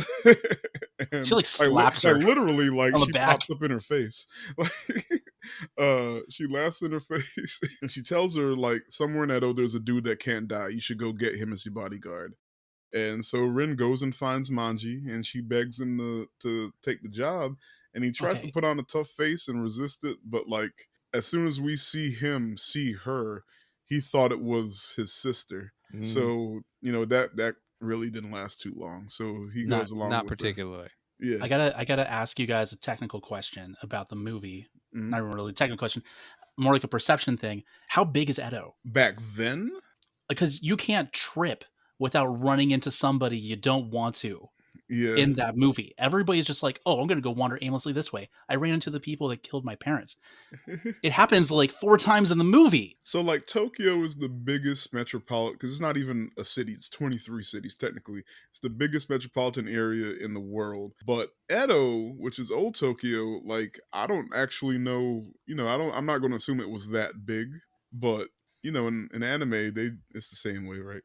And she like slaps her literally, like on the she back. pops up in her face. She laughs in her face, and she tells her like somewhere in Edo there's a dude that can't die. You should go get him as your bodyguard. And so Rin goes and finds Manji, and she begs him to take the job. And he tries to put on a tough face and resist it, but like as soon as we see him see her, he thought it was his sister. So that really didn't last too long. So he goes along. Not with particularly. Her. Yeah, I gotta ask you guys a technical question about the movie. Not even really a technical question, more like a perception thing. How big is Edo back then? Because you can't trip without running into somebody you don't want to. Yeah. in that movie. Everybody's just like, oh, I'm going to go wander aimlessly this way. I ran into the people that killed my parents. It happens like 4 times in the movie. So like Tokyo is the biggest metropolitan, because it's not even a city, it's 23 cities technically. It's the biggest metropolitan area in the world. But Edo, which is old Tokyo, like I don't actually know, I'm not going to assume it was that big, but in anime it's the same way, right?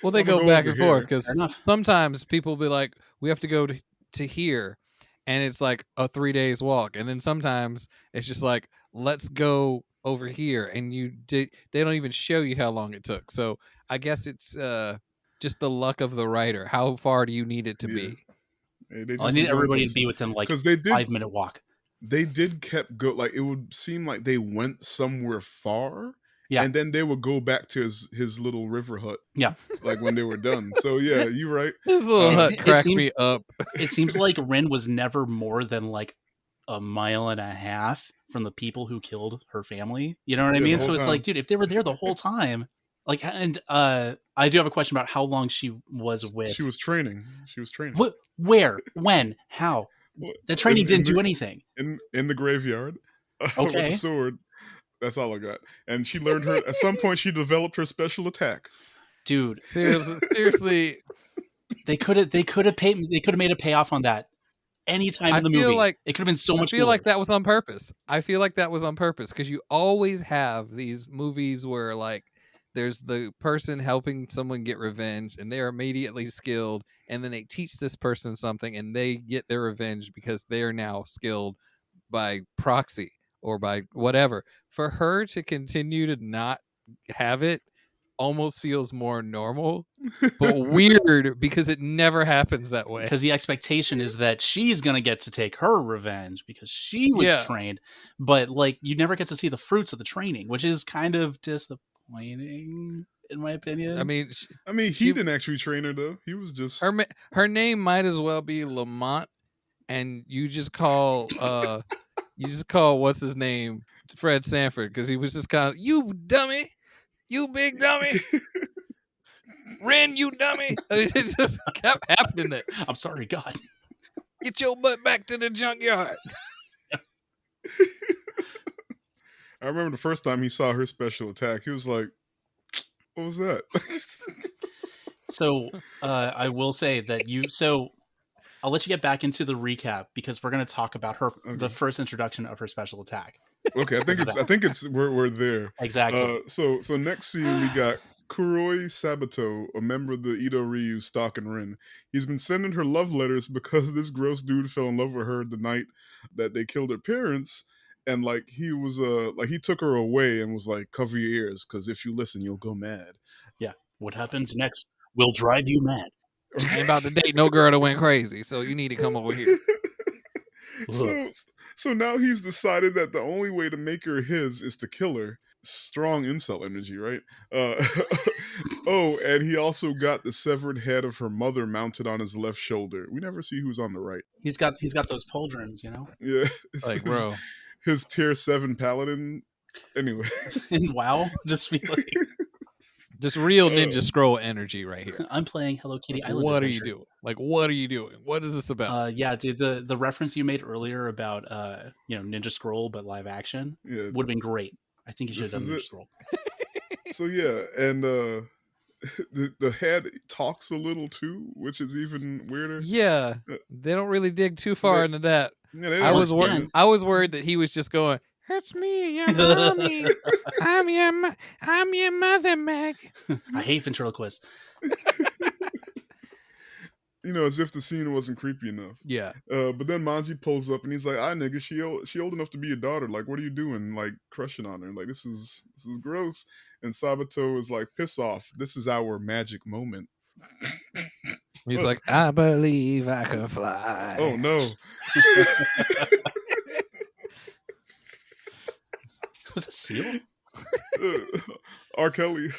Well, they I'm gonna go go back over and forth here. because Fair enough. sometimes people be like, we have to go to here, and it's like a 3 days walk, and then sometimes it's just like, let's go over here, and they don't even show you how long it took. So I guess it's just the luck of the writer. How far do you need it to Yeah. be? They Well, I just be need going everybody to be places within like because 5-minute walk. they did kept go, like it would seem like they went somewhere far, Yeah. and then they would go back to his little river hut, Yeah. like when they were done. So yeah, you're right. This little Uh, hut It cracked seems me up. it seems like Rin was never more than like a mile and a half from the people who killed her family. You know what I Yeah, the mean? whole So it's time. like, dude, if they were there the whole time, like, and I do have a question about how long she was with. She was training. She was training. Where? When? How? What? The training didn't the do anything. in the graveyard with a Okay, sword. That's all I got. And she learned her at some point. She developed her special attack. dude, Seriously, they could have made a payoff on that any time I in the feel movie. like It could have been so I much feel cooler. like that was on purpose. I feel like that was on purpose because you always have these movies where like there's the person helping someone get revenge and they're immediately skilled, and then they teach this person something and they get their revenge because they are now skilled by proxy or by whatever. For her to continue to not have it almost feels more normal, but weird because it never happens that way. Because the expectation is that she's gonna get to take her revenge because she was Yeah. trained, but like you never get to see the fruits of the training, which is kind of disappointing in my opinion. I mean, he she- didn't actually train her though. He was just her name might as well be Lamont, and you just call what's his name, Fred Sanford, because he was just kind of, you dummy, you big dummy, Ren, you dummy. It just kept happening. That I'm sorry, God. get your butt back to the junkyard. I remember the first time he saw her special attack, he was like, "What was that?" So I will say that I'll let you get back into the recap because we're going to talk about the first introduction of her special attack. Okay, I think it's we're there. Exactly. So next scene we got Kuroi Sabato, a member of the Ito Ryu stalking Rin. He's been sending her love letters because this gross dude fell in love with her the night that they killed her parents, and like he was like he took her away and was like, cover your ears because if you listen you'll go mad. Yeah. What happens next will drive you mad. I ain't about to date no girl that went crazy, so you need to come over here. So now he's decided that the only way to make her his is to kill her. Strong incel energy, right? Oh, and he also got the severed head of her mother mounted on his left shoulder. We never see who's on the right. He's got those pauldrons, you know. Yeah, Like, bro, his tier 7 paladin. Anyway, And WoW, just be like, just real Ninja Scroll energy right here. I'm playing Hello Kitty Island. What Adventure. are you doing? Like, what are you doing? What is this about? Yeah, dude, the reference you made earlier about Ninja Scroll but live action yeah, would have been great. I think you should have This done is Ninja Scroll. so yeah, and the head talks a little too, which is even weirder. Yeah, they don't really dig too far into that. Yeah, they I don't was explain it. I was worried that he was just going, "It's me, your mommy. I'm your mother, Meg." I hate ventriloquists. As if the scene wasn't creepy enough. Yeah, But then Manji pulls up and he's like, "Ah, nigga, she old enough to be your daughter. Like, what are you doing? Like, crushing on her? Like, this is gross." And Sabato is like, "Piss off. This is our magic moment." he's like, "I believe I can fly." Oh no! Was it Seal? R. Kelly.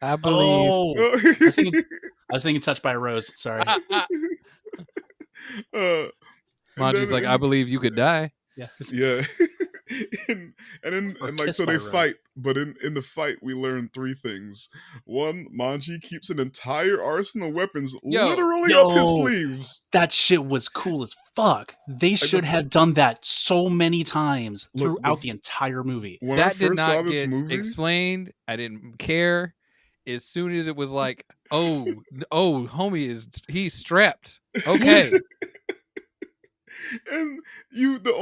I believe. Oh, I was thinking Touched by a Rose. Sorry. Manji's like, "I believe you could die." Yeah. Yeah. and like Kissed so by they a Rose. fight. But in the fight, we learn three things. One, Manji keeps an entire arsenal of weapons Yo, literally up his Yo, sleeves. that shit was cool as fuck. They Like should have done that so many times look, throughout the entire movie. when I that did first saw not this get movie, explained. I didn't care. As soon as it was like, oh, homie he's strapped. Okay. and the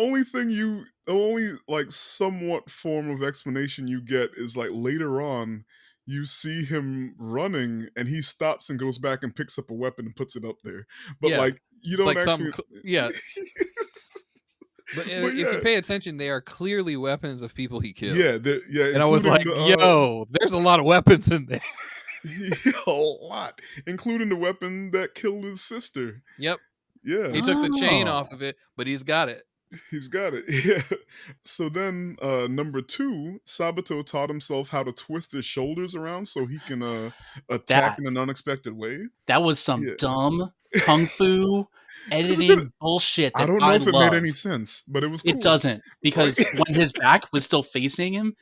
only like somewhat form of explanation you get is like later on you see him running and he stops and goes back and picks up a weapon and puts it up there, but Yeah. like you It's don't like actually yeah. But but if yeah, you pay attention, they are clearly weapons of people he killed. yeah, yeah, And I was like, including yo, there's a lot of weapons in there. a lot, including the weapon that killed his sister. Yep. Yeah, He took the chain Oh. off of it, but he's got it. he's got it. Yeah. So then, number two, Sabato taught himself how to twist his shoulders around so he can attack That in an unexpected way. that was some Yeah. dumb kung fu Because it didn't. editing bullshit I that don't know I if it made any love. sense, but it was It cool. doesn't, Like, because when his back was still facing him,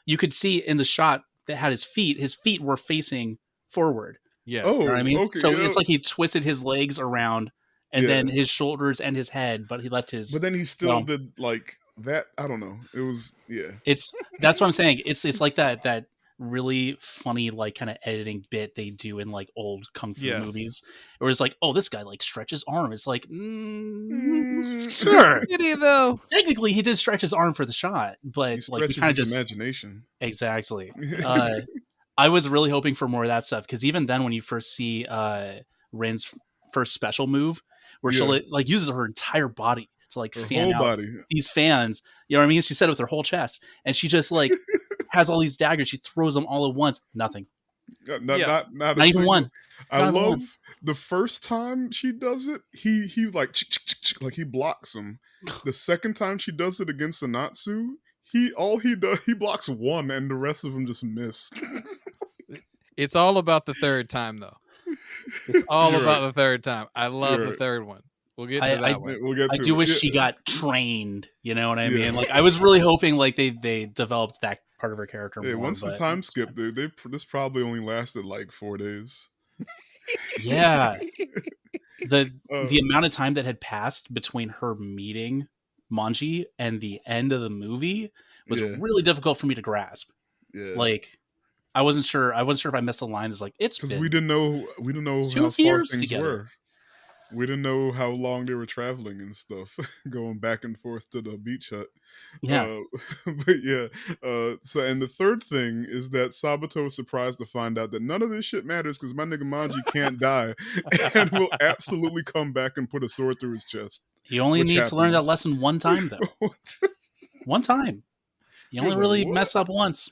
you could see in the shot that had his feet were facing forward. Yeah. You know what I oh, mean? okay, So yeah, it's like he twisted his legs around and yeah. then his shoulders and his head, but he left his But then he still well, did like that. I don't know. It was yeah, that's what I'm saying. It's like that really funny like kind of editing bit they do in like old kung fu Yes. movies, where it's like, oh, this guy like stretch his arm. It's like, Mm. sure. Did he though? Technically, he did stretch his arm for the shot, he but like we stretches kind of his just imagination. exactly. I was really hoping for more of that stuff, because even then, when you first see Rin's first special move, where Yeah. she like uses her entire body to like Her fan whole out body. these fans, you know what I mean? She said it with her whole chest, and she just like has all these daggers. She throws them all at once. Nothing. Not Yeah. not a Not even single. one. I Not even one. love the first time she does it. He like like he blocks him. The second time she does it against Sanatsu, he blocks one, and the rest of them just miss. It's all about the third time, though. It's all You're about right. the third time. I love You're the right. third one. We'll get to I that one. We'll get I to do it. wish Yeah. she got trained. You know what I Yeah. mean? Like I was really hoping like they developed that part of her character Hey, more. once the but time skip, dude, this probably only lasted like 4 days. yeah, the Uh, amount of time that had passed between her meeting Manji and the end of the movie was yeah, really difficult for me to grasp. yeah. Like I wasn't sure if I missed a line. It's like it's Because been we didn't know 2 how far years things together. were. We didn't know how long they were traveling and stuff, going back and forth to the beach hut. Yeah. But yeah. So, and the third thing is that Sabato is surprised to find out that none of this shit matters because my nigga Manji can't die and will absolutely come back and put a sword through his chest. You only Which need to learn that happens. lesson one time, though. One time. You He was only like, really "What?" mess up once.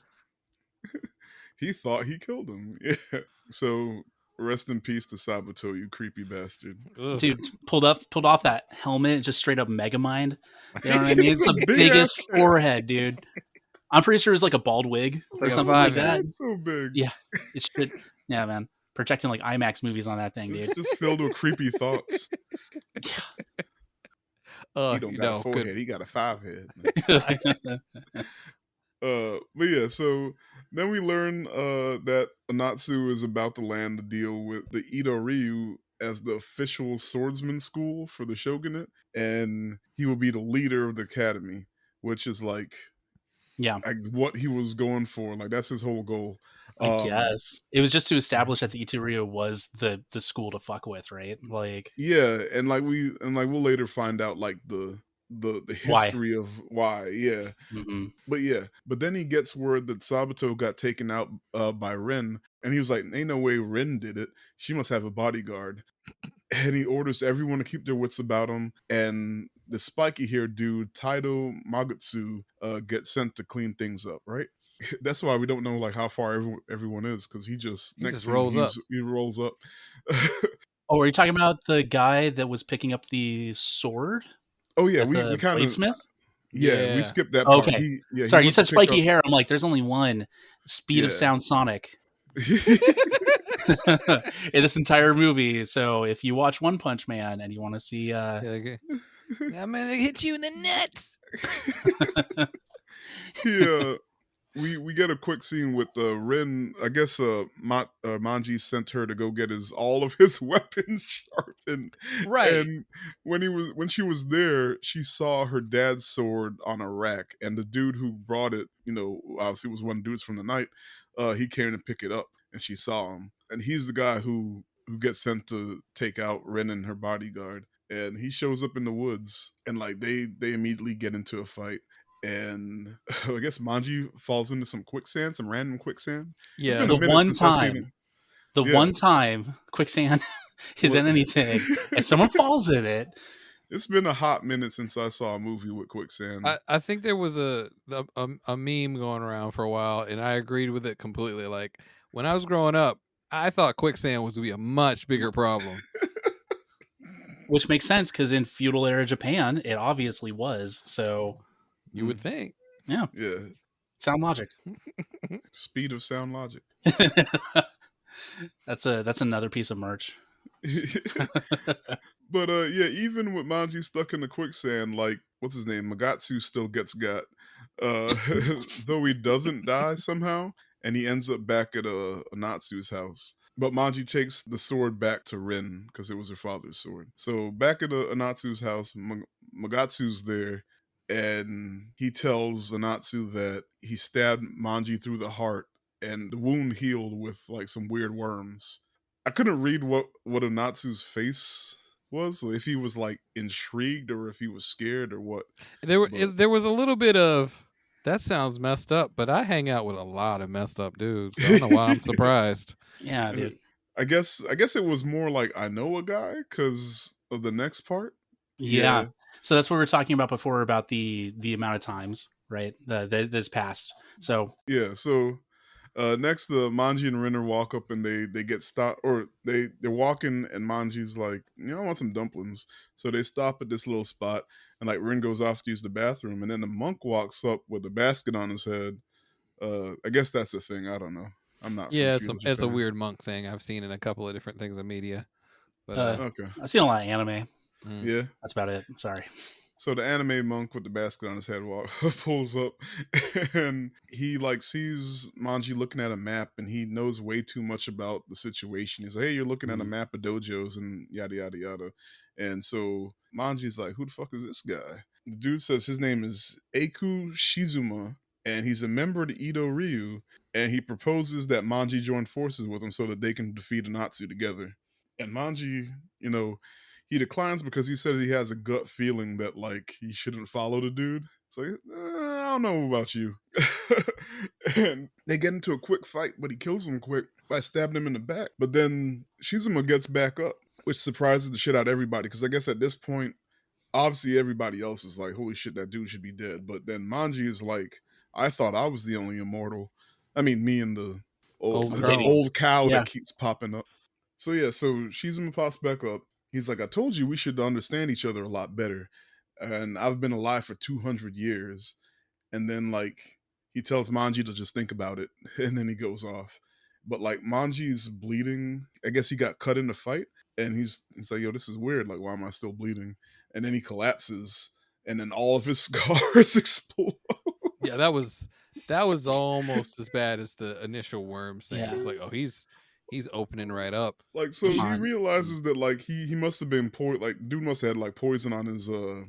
He thought he killed him. Yeah. So rest in peace to Sabato, you creepy bastard. Ugh. Dude pulled off that helmet, just straight up Megamind. You know what I mean? It's It's a the big biggest ass head. forehead, dude. I'm pretty sure it was like a bald wig or like a something like 5 that. It's so big. Yeah, it should. Yeah, man, projecting like IMAX movies on that thing, dude. It's just filled with creepy thoughts. He don't got a 4 head. He got a 5 head. But yeah, so then we learn that Anatsu is about to land the deal with the Ito Ryu as the official swordsman school for the shogunate, and he will be the leader of the academy, which is like what he was going for. Like that's his whole goal. I guess it was just to establish that the Ichirio was the school to fuck with, right? Like yeah, and we'll later find out like the history of why. Yeah. Mm-hmm. But then he gets word that Sabato got taken out by Rin, and he was like, ain't no way Rin did it. She must have a bodyguard. And he orders everyone to keep their wits about him, and the spiky haired dude, Taido Magatsu, gets sent to clean things up, right? That's why we don't know like how far everyone is, because he just rolls up. He rolls up. Oh, are you talking about the guy that was picking up the sword? Oh yeah, at we the kind of bladesmith? Yeah, we skipped that part. Okay. He Sorry, you went said to pick spiky up- hair. I'm like, there's only one. Speed of sound Sonic. In this entire movie. So if you watch One Punch Man and you want to see Okay. I'm gonna hit you in the nuts. Yeah. we get a quick scene with Rin. I guess Manji sent her to go get all of his weapons sharpened, Right. and when she was there, she saw her dad's sword on a rack, and the dude who brought it, obviously was one of the dudes from the night. He came to pick it up, and she saw him, and he's the guy who gets sent to take out Rin and her bodyguard. And he shows up in the woods, and like they immediately get into a fight. And I guess Manji falls into some quicksand, some random quicksand. It's Yeah. been a The minute one since I've seen it. time, the Yeah, one time quicksand is What- in anything, and someone falls in it. it's been a hot minute since I saw a movie with quicksand. I think there was a meme going around for a while, and I agreed with it completely. Like when I was growing up, I thought quicksand was to be a much bigger problem. Which makes sense because in feudal era Japan, it obviously was. So, You would think. yeah, Yeah, sound logic. speed of sound logic. That's another piece of merch. But yeah, even with Manji stuck in the quicksand, like what's his name, Magatsu still gets got. Though he doesn't die somehow, and he ends up back at a Natsu's house. But Manji takes the sword back to Rin because it was her father's sword. So back at Anatsu's house, Magatsu's there, and he tells Anatsu that he stabbed Manji through the heart, and the wound healed with like some weird worms. I couldn't read what Anatsu's face was, if he was like intrigued or if he was scared or what. There was a little bit of that sounds messed up, but I hang out with a lot of messed up dudes. So I don't know why I'm surprised. Yeah, dude. I guess it was more like I know a guy because of the next part. Yeah. So that's what we were talking about before about the amount of times, right? This past. So Yeah. So next, the Manji and Renner walk up and they get stopped, or they're walking, and Manji's like, I want some dumplings. So they stop at this little spot, and like Rin goes off to use the bathroom, and then the monk walks up with a basket on his head. I guess that's a thing. I don't know. I'm not from Yeah, feudal it's a Japan. weird monk thing I've seen in a couple of different things in media. But Okay. I've seen a lot of anime. Yeah. That's about it. Sorry. So the anime monk with the basket on his head pulls up, and he like sees Manji looking at a map, and he knows way too much about the situation. He's like, "Hey, you're looking at a map of dojos and yada yada yada," and so Manji's like, "Who the fuck is this guy?" The dude says his name is Eiku Shizuma, and he's a member of the Edo Ryu, and he proposes that Manji join forces with him so that they can defeat Anatsu together. And Manji, he declines because he says he has a gut feeling that like he shouldn't follow the dude. So I don't know about you. And they get into a quick fight, but he kills him quick by stabbing him in the back. But then Shizuma gets back up, which surprises the shit out of everybody because I guess at this point, obviously everybody else is like, holy shit, that dude should be dead. But then Manji is like, I thought I was the only immortal. I mean, me and the old cow that keeps popping up. So yeah, so Shizuma pops back up. He's like, I told you we should understand each other a lot better. And I've been alive for 200 years. And then, like, he tells Manji to just think about it. And then he goes off. But, like, Manji's bleeding. I guess he got cut in the fight. And he's like, yo, this is weird. Like, why am I still bleeding? And then he collapses. And then all of his scars explode. Yeah, that was almost as bad as the initial worms thing. Yeah. It's like, oh, he's opening right up. Like, so he realizes that like he must have been dude must have had like poison on his sword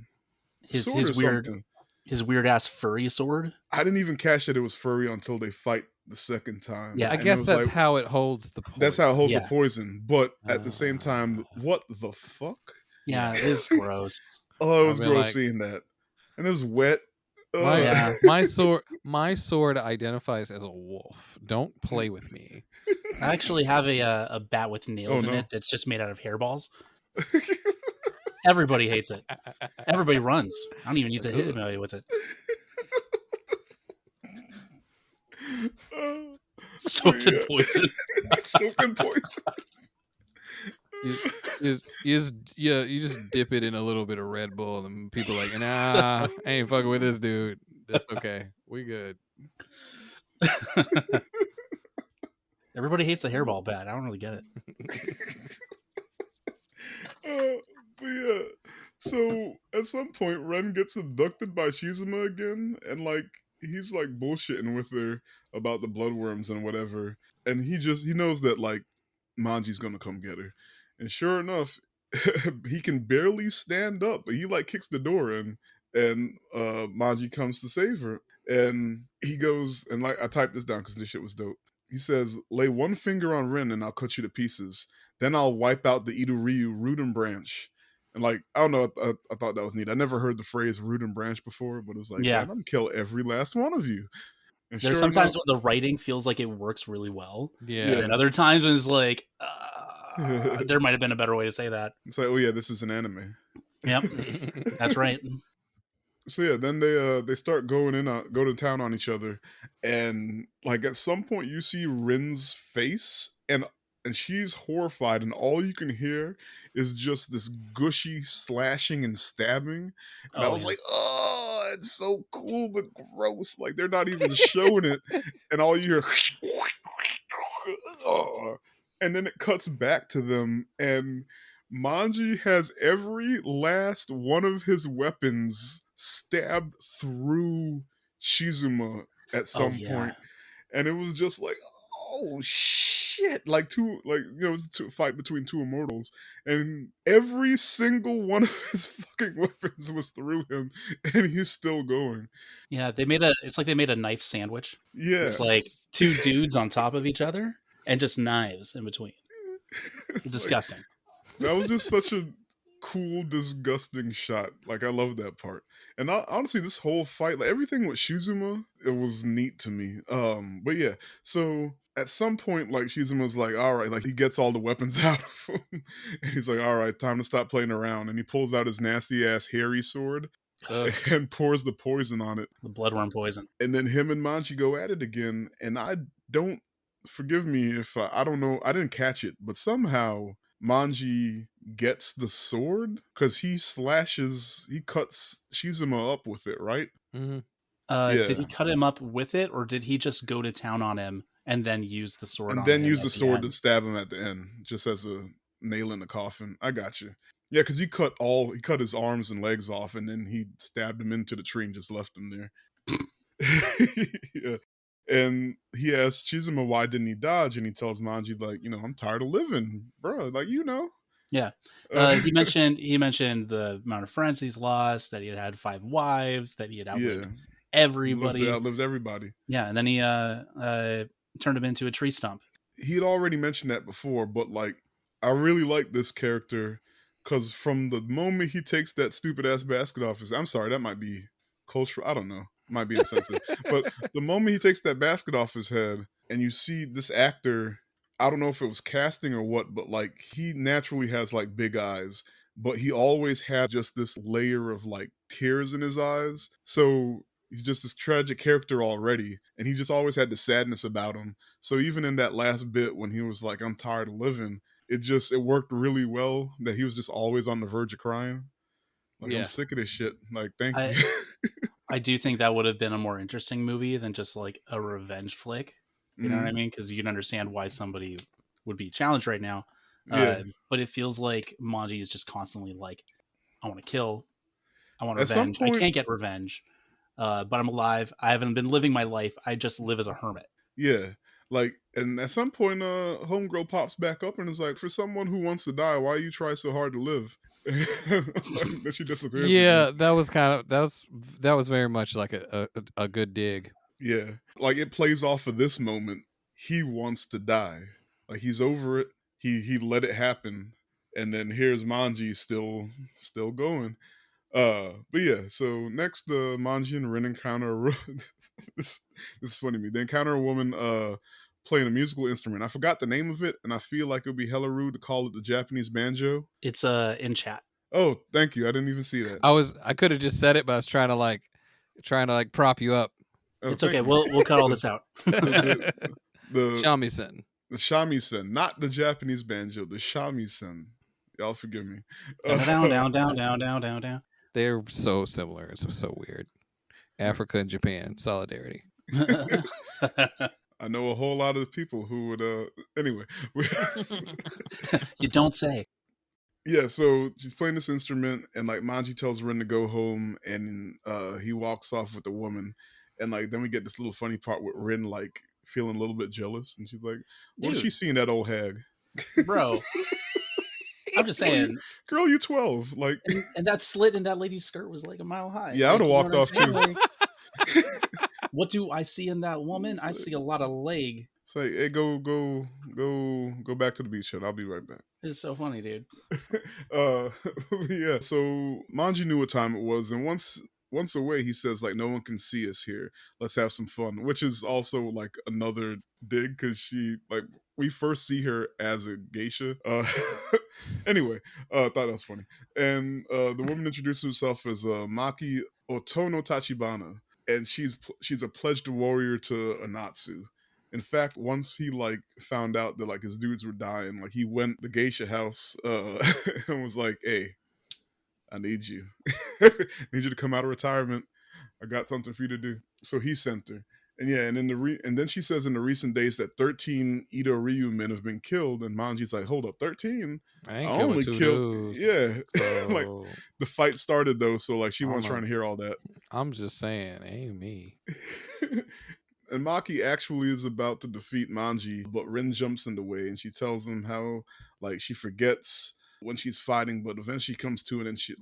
or his weird ass furry sword. I didn't even catch that it was furry until they fight the second time. Yeah, I guess that's like, how it holds the poison. That's how it holds the poison. But at the same time, what the fuck? Yeah, it is gross. Oh, it was gross seeing that, and it was wet. My sword identifies as a wolf. Don't play with me. I actually have a bat with nails in it that's just made out of hairballs. Everybody hates it. Everybody runs. I don't even need to hit anybody with it. Soaked in poison. Soaked in poison. You just dip it in a little bit of Red Bull, and people are like, nah, I ain't fucking with this dude. That's okay. We good. Everybody hates the hairball bat. I don't really get it. But yeah. So at some point, Ren gets abducted by Shizuma again, and like he's like bullshitting with her about the bloodworms and whatever, and he knows that like Manji's gonna come get her, and sure enough, he can barely stand up, but he like kicks the door in, and Manji comes to save her, and he goes and like I typed this down because this shit was dope. He says, "Lay one finger on Rin, and I'll cut you to pieces. Then I'll wipe out the Idoryu root and branch." And like I don't know, I thought that was neat. I never heard the phrase root and branch before, but it was like, Yeah. "Damn, I'm gonna kill every last one of you." And There's sure sometimes enough, when the writing feels like it works really well, Yeah. and then other times when it's like, there might have been a better way to say that. it's like, oh yeah, this is an anime. Yep, that's right. So yeah, then they start go to town on each other, and like at some point you see Rin's face, and she's horrified, and all you can hear is just this gushy slashing and stabbing, and I Oh was yeah. like, oh, it's so cool but gross. Like they're not even showing it, and all you hear, oh, and then it cuts back to them, and Manji has every last one of his weapons stabbed through Shizuma at Oh some yeah. point, and it was just like, oh shit! Like it was a fight between two immortals, and every single one of his fucking weapons was through him, and he's still going. Yeah, it's like they made a knife sandwich. Yeah, It's like two dudes on top of each other and just knives in between. It's disgusting. That was just such a cool, disgusting shot. Like I love that part. And honestly, this whole fight, like everything with Shizuma, it was neat to me. But yeah, so at some point, like Shizuma's like, all right, like he gets all the weapons out of him, and he's like, all right, time to stop playing around. And he pulls out his nasty ass hairy sword Ugh, and pours the poison on it. the bloodworm poison. And then him and Manji go at it again. And I don't forgive me if I don't know, I didn't catch it, but somehow Manji gets the sword because he cuts Shizuma up with it, right? Mhm. Did Yeah. he cut him up with it, or did he just go to town on him and then use the sword And on then him use at the the sword to end? stab him at the end, just as a nail in the coffin. I got you. Yeah, because he cut his arms and legs off, and then he stabbed him into the tree and just left him there. Yeah. And he asks Chizuma why didn't he dodge, and he tells Manji like, I'm tired of living, bro. Like Yeah, he mentioned the amount of friends he's lost, that he had 5 wives, that he had outlived yeah, everybody. outlived everybody. Yeah, and then he turned him into a tree stump. He'd already mentioned that before, but like I really like this character because from the moment he takes that stupid ass basket off his, I'm sorry, that might be cultural. I don't know, might be insensitive, but the moment he takes that basket off his head, and you see this actor, I don't know if it was casting or what, but like he naturally has like big eyes, but he always had just this layer of like tears in his eyes. So he's just this tragic character already, and he just always had the sadness about him. So even in that last bit when he was like, I'm tired of living, it worked really well that he was just always on the verge of crying. Like, I'm Yeah. sick of this shit. Like, thank I you. I do think that would have been a more interesting movie than just like a revenge flick. You know what I mean? Because you can understand why somebody would be challenged right now. Yeah. But it feels like Manji is just constantly like, I want to kill, I want At some revenge. I point, can't get revenge, but I'm alive. I haven't been living my life. I just live as a hermit. yeah. Like, and at some point, Homegirl pops back up and is like, for someone who wants to die, why you try so hard to live? Then she disappears Yeah, again. that was very much like a good dig. Yeah. Like, it plays off of this moment. He wants to die. Like, he's over it. He let it happen. And then here's Manji still going. But yeah, so next, Manji and Rin encounter this is funny to me. They encounter a woman playing a musical instrument. I forgot the name of it, and I feel like it would be hella rude to call it the Japanese banjo. It's in chat. Oh, thank you. I didn't even see that. I could have just said it, but I was trying to like prop you up. Oh, It's okay. thank you. We'll cut all this out. The Shamisen. the shamisen, not the Japanese banjo, the shamisen. Y'all forgive me. Down. They're so similar. It's so weird. Africa and Japan solidarity. I know a whole lot of people who would anyway. You don't say. Yeah, so she's playing this instrument, and like Manji tells Rin to go home, and he walks off with the woman, And like then we get this little funny part with Rin like feeling a little bit jealous, and she's like, "What is she Dude, seeing that old hag?" bro, I'm just saying. Girl, you 12. Like, And that slit in that lady's skirt was like a mile high. yeah, I would Like, have you know walked what I'm off saying? too. Like, what do I see in that woman? It's I see a lot of leg. It's like, hey, go back to the beach, and I'll be right back. It's so funny, dude. Yeah. So Manji knew what time it was, and once away, he says like, "No one can see us here. Let's have some fun," which is also like another dig because she like we first see her as a geisha. Anyway, thought that was funny, and the woman introduces herself as Maki Otono Tachibana, and she's a pledged warrior to Anatsu. In fact, once he like found out that like his dudes were dying, like he went the geisha house and was like, "Hey, I need you. Need you to come out of retirement. I got something for you to do." So he sent her. And yeah, and then she says in the recent days that 13 Ito Ryu men have been killed, and Manji's like, "Hold up, 13? I I ain't killing only 2 killed dudes. yeah." Like So the fight started though, so like she I'm wasn't trying to hear all that. I'm just saying, ain't me. And Maki actually is about to defeat Manji, but Rin jumps in the way and she tells him how like she forgets when she's fighting, but eventually comes to it and she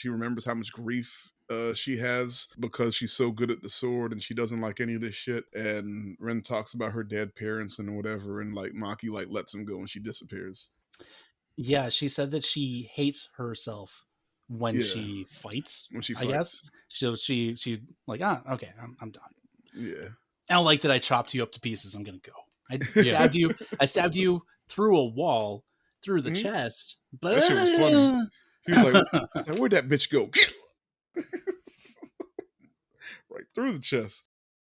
remembers how much grief she has because she's so good at the sword and she doesn't like any of this shit. And Rin talks about her dead parents and whatever, and like Maki like lets him go and she disappears. Yeah, she said that she hates herself when Yeah, she fights. when she I guess fights. so. She like, okay, I'm done. Yeah. I don't like that I chopped you up to pieces. I'm gonna go. I stabbed you. I stabbed you through a wall, through the chest. But That shit was funny. He was like, "Where'd that bitch go?" Right through the chest.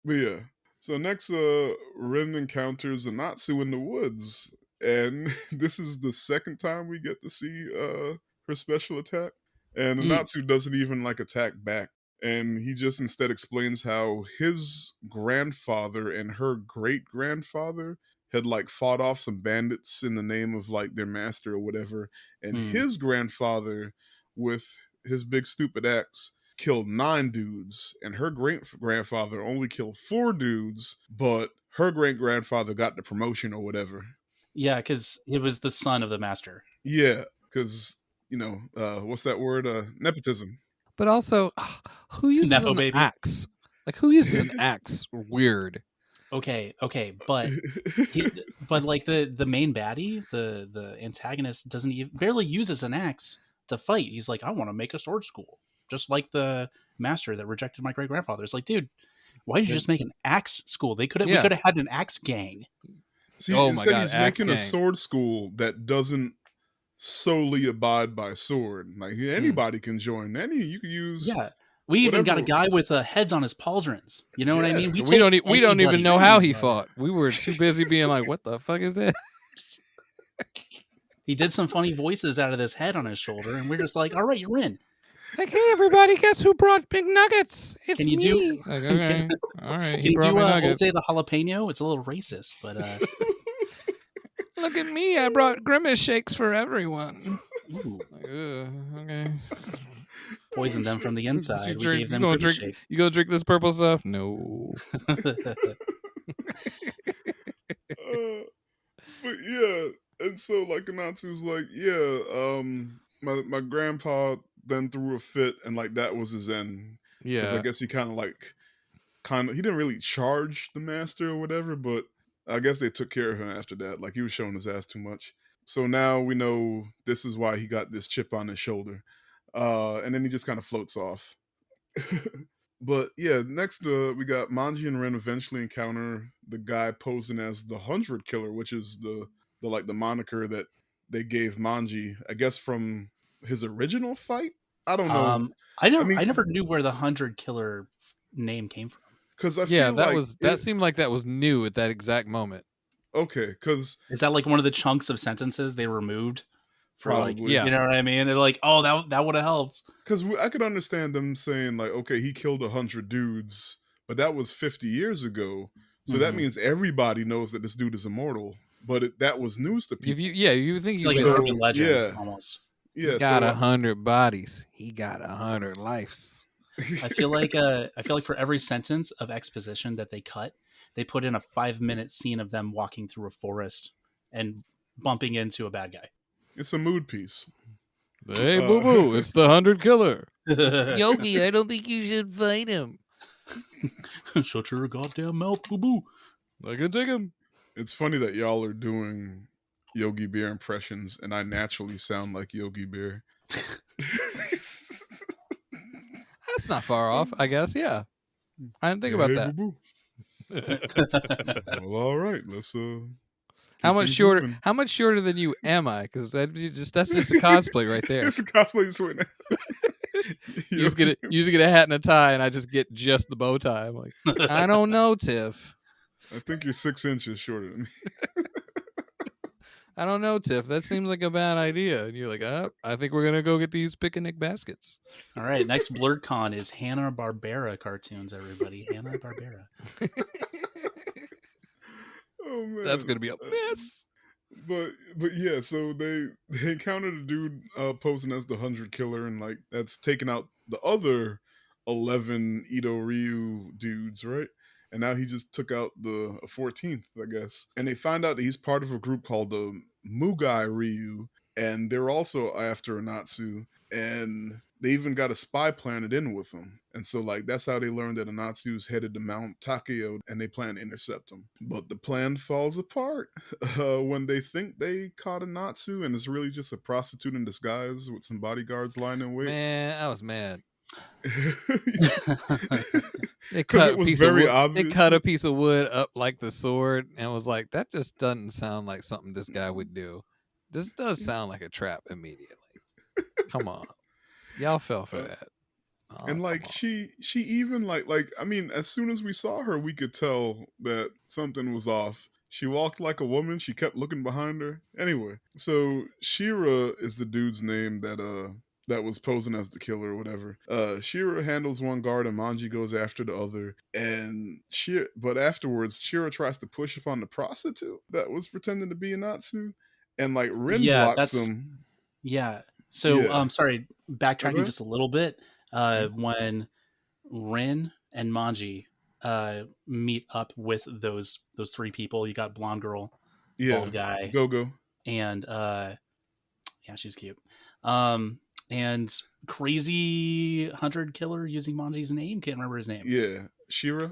But yeah. So next, Rin encounters Anatsu in the woods, and this is the second time we get to see her special attack. And Anatsu doesn't even like attack back, and he just instead explains how his grandfather and her great grandfather had like fought off some bandits in the name of like their master or whatever, and his grandfather with his big stupid axe killed 9 dudes, and her great grandfather only killed 4 dudes, but her great grandfather got the promotion or whatever. Yeah, because he was the son of the master. Yeah, because what's that word? Nepotism. But also, who uses Nepo an baby. axe? Like, who uses an axe? Weird. Okay, but but like the main baddie, the antagonist doesn't even barely uses an axe to fight. He's like, I want to make a sword school, just like the master that rejected my great grandfather. It's like, dude, why did you just make an axe school? We could have had an axe gang. See, Oh my instead God, he's axe making a gang. sword school that doesn't solely abide by sword. Like anybody can join. You can use. Yeah. We even got a guy with heads on his pauldrons. You know what I mean? We don't even know how he fought. We were too busy being like, what the fuck is that? He did some funny voices out of this head on his shoulder, and we're just like, all right, you're in. Like, hey, everybody, guess who brought big nuggets? It's Can you me. do? Like, okay. All right. Can you do Jose the jalapeno? It's a little racist, but look at me. I brought grimace shakes for everyone. Ooh. Like, okay. Poisoned them from the inside. We gave them grimace shakes. You gonna drink this purple stuff? No. But yeah, and so like Anatsu's like, yeah, my grandpa then threw a fit, and like that was his end. Because I guess he kind of he didn't really charge the master or whatever, but I guess they took care of him after that. Like he was showing his ass too much. So now we know this is why he got this chip on his shoulder. And then he just kind of floats off. But yeah, next we got Manji and Ren eventually encounter the guy posing as the 100 Killer, which is the moniker that they gave Manji, I guess from his original fight. I don't know. I never knew where the 100 Killer name came from. Because I feel that seemed like that was new at that exact moment. Okay, because is that like one of the chunks of sentences they removed? Probably, you know what I mean? And like, oh, that would have helped. Because I could understand them saying like, okay, he killed 100 dudes, but that was 50 years ago, so that means everybody knows that this dude is immortal. But that was news to people. You think he like an urban legend, almost. Yeah, he got 100 bodies. He got 100 lives. I feel like for every sentence of exposition that they cut, they put in a 5-minute scene of them walking through a forest and bumping into a bad guy. It's a mood piece. Hey, boo boo, it's the 100 killer. Shut Yogi, I don't think you should fight him. your goddamn mouth, boo boo. I can take him. It's funny that y'all are doing Yogi Bear impressions, and I naturally sound like Yogi Bear. That's not far off, I guess. Yeah, I didn't think about Hey, that. boo-boo. Well, all right. Let's How much shorter? moving. How much shorter than you am I? Because that's just a cosplay right there. It's a cosplay swing. You just get a hat and a tie, and I just get just the bow tie. I'm like, I don't know, Tiff. I think you're 6 inches shorter than me. I don't know, Tiff. That seems like a bad idea. And you're like, I think we're gonna go get these picnic baskets. All right, next BlurredCon is Hanna-Barbera cartoons, everybody. Hanna-Barbera. Oh man, That's gonna be a mess. But yeah, so they encountered a dude posing as the 100 killer, and like that's taken out the other 11 Ito Ryu dudes, right? And now he just took out the 14th, I guess. And they find out that he's part of a group called the Mugai Ryu, and they're also after Anatsu, and they even got a spy planted in with them. And so like that's how they learned that Anatsu's headed to Mount Takeo, and they plan to intercept him. But the plan falls apart when they think they caught Anatsu, and it's really just a prostitute in disguise with some bodyguards lying in wait. Man, I was mad. They Because cut it a was piece very of wood. obvious. They cut a piece of wood up like the sword, and was like, that just doesn't sound like something this guy would do. This does sound like a trap immediately. Come on, y'all fell for that. Oh, And like come on. she even like I mean, as soon as we saw her, we could tell that something was off. She walked like a woman. She kept looking behind her. Anyway, so Shira is the dude's name that was posing as the killer or whatever. Shira handles one guard and Manji goes after the other. And but afterwards, Shira tries to push upon the prostitute that was pretending to be Anatsu, and like Rin Yeah, blocks him. Yeah. So, Yeah. sorry, Oh, go backtracking ahead. just a little bit. When Rin and Manji meet up with those three people, you got blonde girl, Yeah, bald guy, Go. and yeah, she's cute. And crazy 100 killer using Manji's name. Can't remember his name. Yeah, Shira.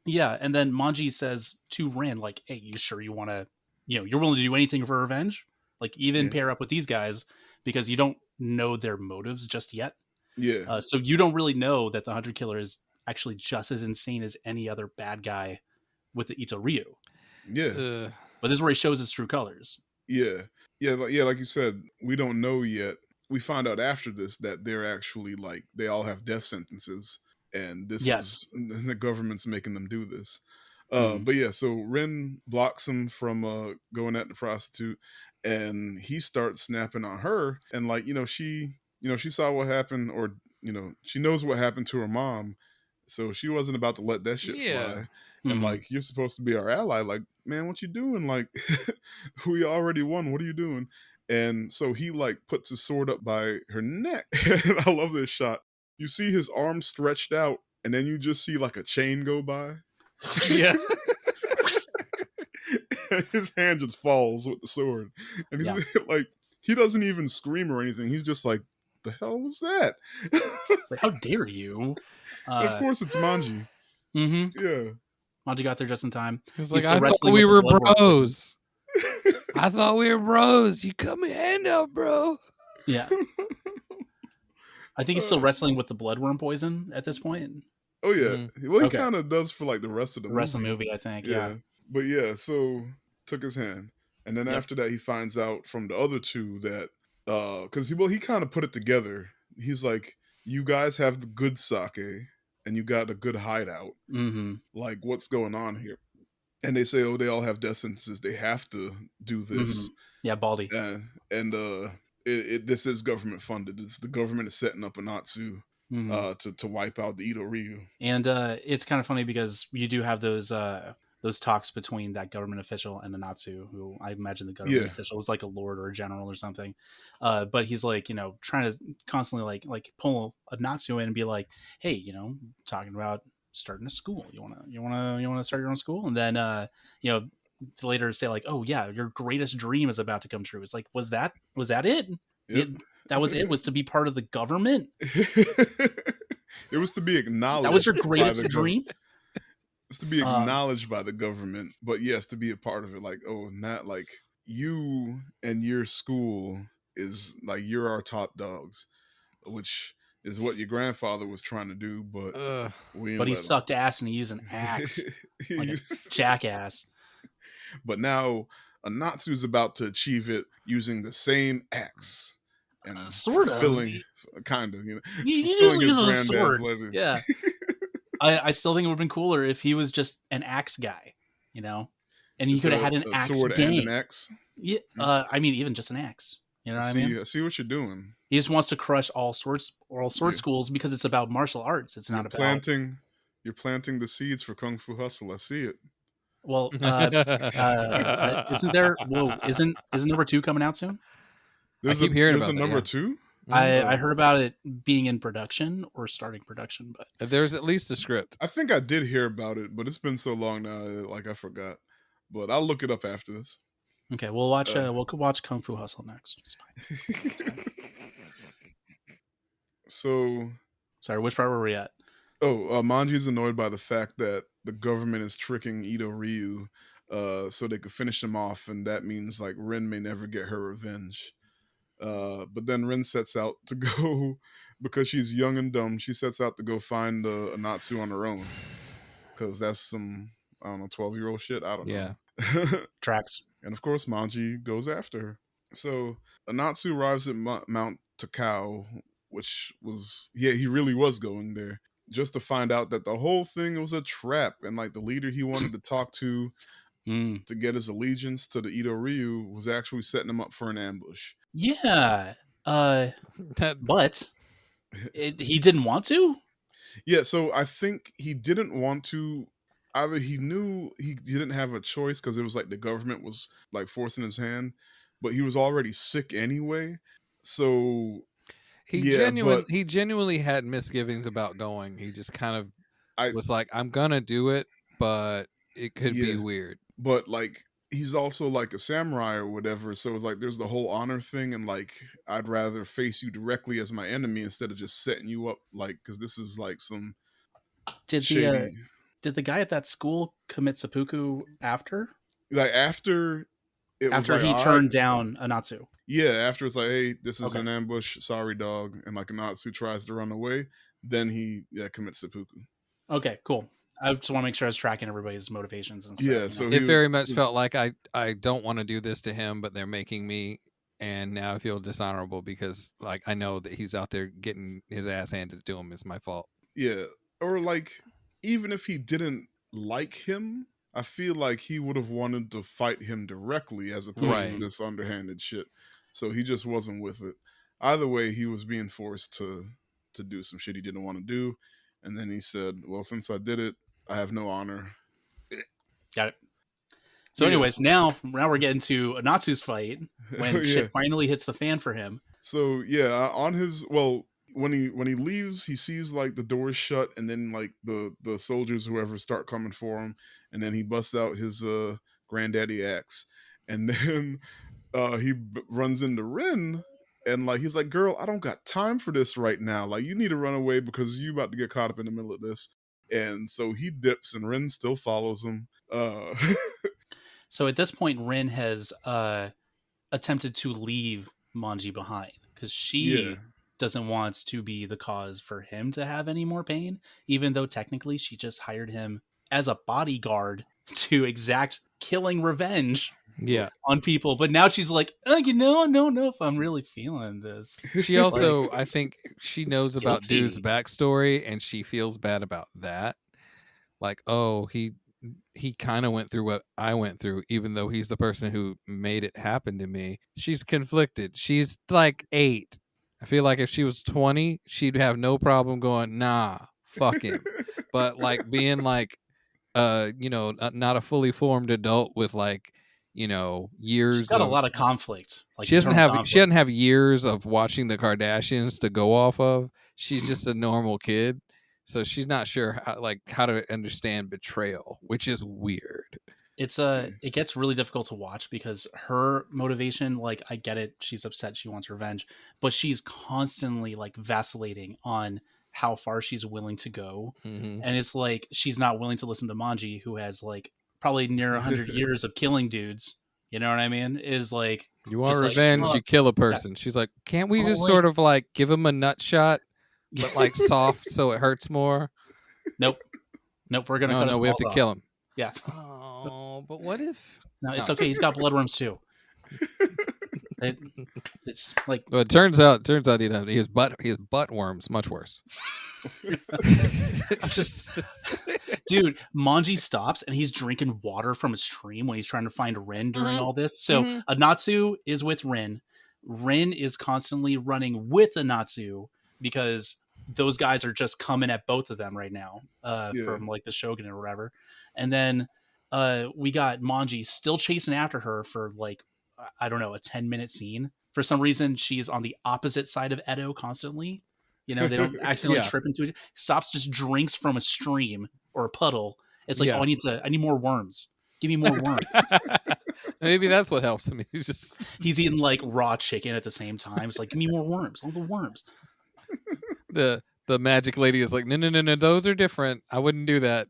Yeah, and then Manji says to Rin, like, "Hey, you sure you want to? You're willing to do anything for revenge? Like, even Yeah. pair up with these guys because you don't know their motives just yet. Yeah, So you don't really know that the 100 killer is actually just as insane as any other bad guy with the Ito Ryu. yeah, But this is where he shows his true colors. yeah, like you said, we don't know yet. We find out after this that they're actually like they all have death sentences, and this Yes. is the government's making them do this. Mhm. But yeah, so Rin blocks him from going at the prostitute, and he starts snapping on her, and like she saw what happened, or she knows what happened to her mom, so she wasn't about to let that shit Yeah. fly. And Mhm. like, you're supposed to be our ally. Like, man, what you doing? Like, we already won. What are you doing? And so he like puts his sword up by her neck. And I love this shot. You see his arm stretched out, and then you just see like a chain go by. Yeah. And his hand just falls with the sword. And he's Yeah. like, he doesn't even scream or anything. He's just like, the hell was that? It's like, how dare you? And of course, it's Manji. Mm-hmm. Yeah. Manji got there just in time. He was He's like, still I thought wrestling we with were the bloodborne poison. bros. I thought we were bros. You cut my hand out, bro. Yeah. I think he's still wrestling with the bloodworm poison at this point. Oh yeah. Mm. Well, he Okay. kind of does for like the rest of the The rest of the movie, I think. Yeah. But yeah, so took his hand, and then Yep. after that, he finds out from the other two that because he kind of put it together. He's like, you guys have the good sake, and you got a good hideout. Mm-hmm. Like, what's going on here? And they say, oh, they all have death sentences. They have to do this. Yeah, Baldy. And this is government funded. It's the government is setting up a Natsu to wipe out the Ito Ryu. And it's kind of funny because you do have those those talks between that government official and Anatsu, who I imagine the government Yeah. official was like a lord or a general or something. But he's like, trying to constantly like pull Anatsu in and be like, hey, talking about starting a school. You wanna start your own school? And then later say like, oh yeah, your greatest dream is about to come true. It's like, was that it? Yep. That was it? Was to be part of the government? It was to be acknowledged. That was your by greatest the dream? It's to be acknowledged by the government, but yes, to be a part of it. Like, oh, not like you and your school is like you're our top dogs, which is what your grandfather was trying to do, but we But he let him. sucked ass and he used an axe like a jackass. But now Anatsu's about to achieve it using the same axe. And sort of. Kind of, He fulfilling usually his uses a granddad's sword. letter. Yeah. I still think it would have been cooler if he was just an axe guy, and he could have had an axe sword gang. and an axe. Yeah, I mean, even just an axe. You know what I mean? I see what you're doing. He just wants to crush all sword schools because it's about martial arts. It's not about You're planting the seeds for Kung Fu Hustle. I see it. Well, isn't there? Whoa, isn't number 2 coming out soon? I keep hearing about a number that, 2. I heard about it being in production or starting production, but there's at least a script. I think I did hear about it, but it's been so long now, like I forgot. But I'll look it up after this. Okay, we'll watch. We'll watch Kung Fu Hustle next. It's fine. It's fine. So, sorry, which part were we at? Oh, Manji's annoyed by the fact that the government is tricking Ito Ryu, so they could finish him off, and that means like Rin may never get her revenge. But then Rin sets out to go because she's young and dumb. She sets out to go find Anatsu on her own because that's some 12-year-old shit. I don't know. Tracks. And of course, Manji goes after her. So Anatsu arrives at Mount Takao, which was he really was going there just to find out that the whole thing was a trap, and like the leader he wanted to talk to get his allegiance to the Ito Ryu was actually setting him up for an ambush. Yeah. But he didn't want to? Yeah, so I think he didn't want to. Either he knew he didn't have a choice because it was like the government was like forcing his hand, but he was already sick anyway. So he genuinely had misgivings about going. He just kind of was like, I'm gonna do it, but it could be weird. But like he's also like a samurai or whatever, so it's like there's the whole honor thing, and like I'd rather face you directly as my enemy instead of just setting you up, like, because this is like some shady. Did the guy at that school commit seppuku after? Like after he turned down Anatsu. Yeah, after it's like, hey, this is an ambush, sorry dog, and like Anatsu tries to run away, then he commits seppuku. Okay, cool. I just want to make sure I was tracking everybody's motivations and stuff. Yeah, so it very much felt like I don't want to do this to him, but they're making me, and now I feel dishonorable because like I know that he's out there getting his ass handed to him. It's my fault. Yeah, or like even if he didn't like him, I feel like he would have wanted to fight him directly as opposed to this underhanded shit. So he just wasn't with it. Either way, he was being forced to do some shit he didn't want to do. And then he said, well, since I did it, I have no honor. Got it. So anyways, now we're getting to Anatsu's fight when shit finally hits the fan for him. So yeah, on his, well, when he leaves, he sees like the doors shut, and then like the soldiers, whoever, start coming for him, and then he busts out his granddaddy axe, and then he runs into Rin, and like he's like, girl, I don't got time for this right now, like you need to run away because you about to get caught up in the middle of this. And so he dips, and Rin still follows him. So at this point, Rin has attempted to leave Manji behind because she doesn't want to be the cause for him to have any more pain, even though technically she just hired him as a bodyguard to exact killing revenge on people. But now she's like, no, if I'm really feeling this. She also, I think she knows about Dude's backstory, and she feels bad about that. Like, oh, he kind of went through what I went through, even though he's the person who made it happen to me. She's conflicted. She's like 8. I feel like if she was 20, she'd have no problem going, nah, fuck him. But like being like not a fully formed adult with like, She's years got a of. lot of conflict, like She doesn't internal have conflict. she doesn't have years of watching the Kardashians to go off of. She's just a normal kid, so she's not sure how to understand betrayal, which is weird. It gets really difficult to watch because her motivation, like, I get it, she's upset, she wants revenge, but she's constantly like vacillating on how far she's willing to go. Mm-hmm. And it's like she's not willing to listen to Manji, who has like probably near 100 years of killing dudes. You know what I mean? Is like, You want just like, revenge, "Fuck." you kill a person. She's like, can't we Oh, just like- sort of like give him a nut shot, but like soft so it hurts more? Nope, we're gonna cut his we have balls to off. kill him. Yeah, Oh, but what if? no, it's okay. He's got bloodworms too. It's like, Well, it turns out he doesn't. He has butt worms, much worse. just, dude, Manji stops and he's drinking water from a stream when he's trying to find Rin during all this. So Anatsu is with Rin. Rin is constantly running with Anatsu because those guys are just coming at both of them right now, from like the Shogun or whatever. And then we got Manji still chasing after her for like, I don't know, a 10-minute scene. For some reason, she's on the opposite side of Edo constantly. They don't accidentally trip into it. Stops, just drinks from a stream or a puddle. It's like, I need more worms. Give me more worms. Maybe that's what helps him. He's eating like raw chicken at the same time. It's like, give me more worms. All the worms. The magic lady is like, no, those are different. I wouldn't do that.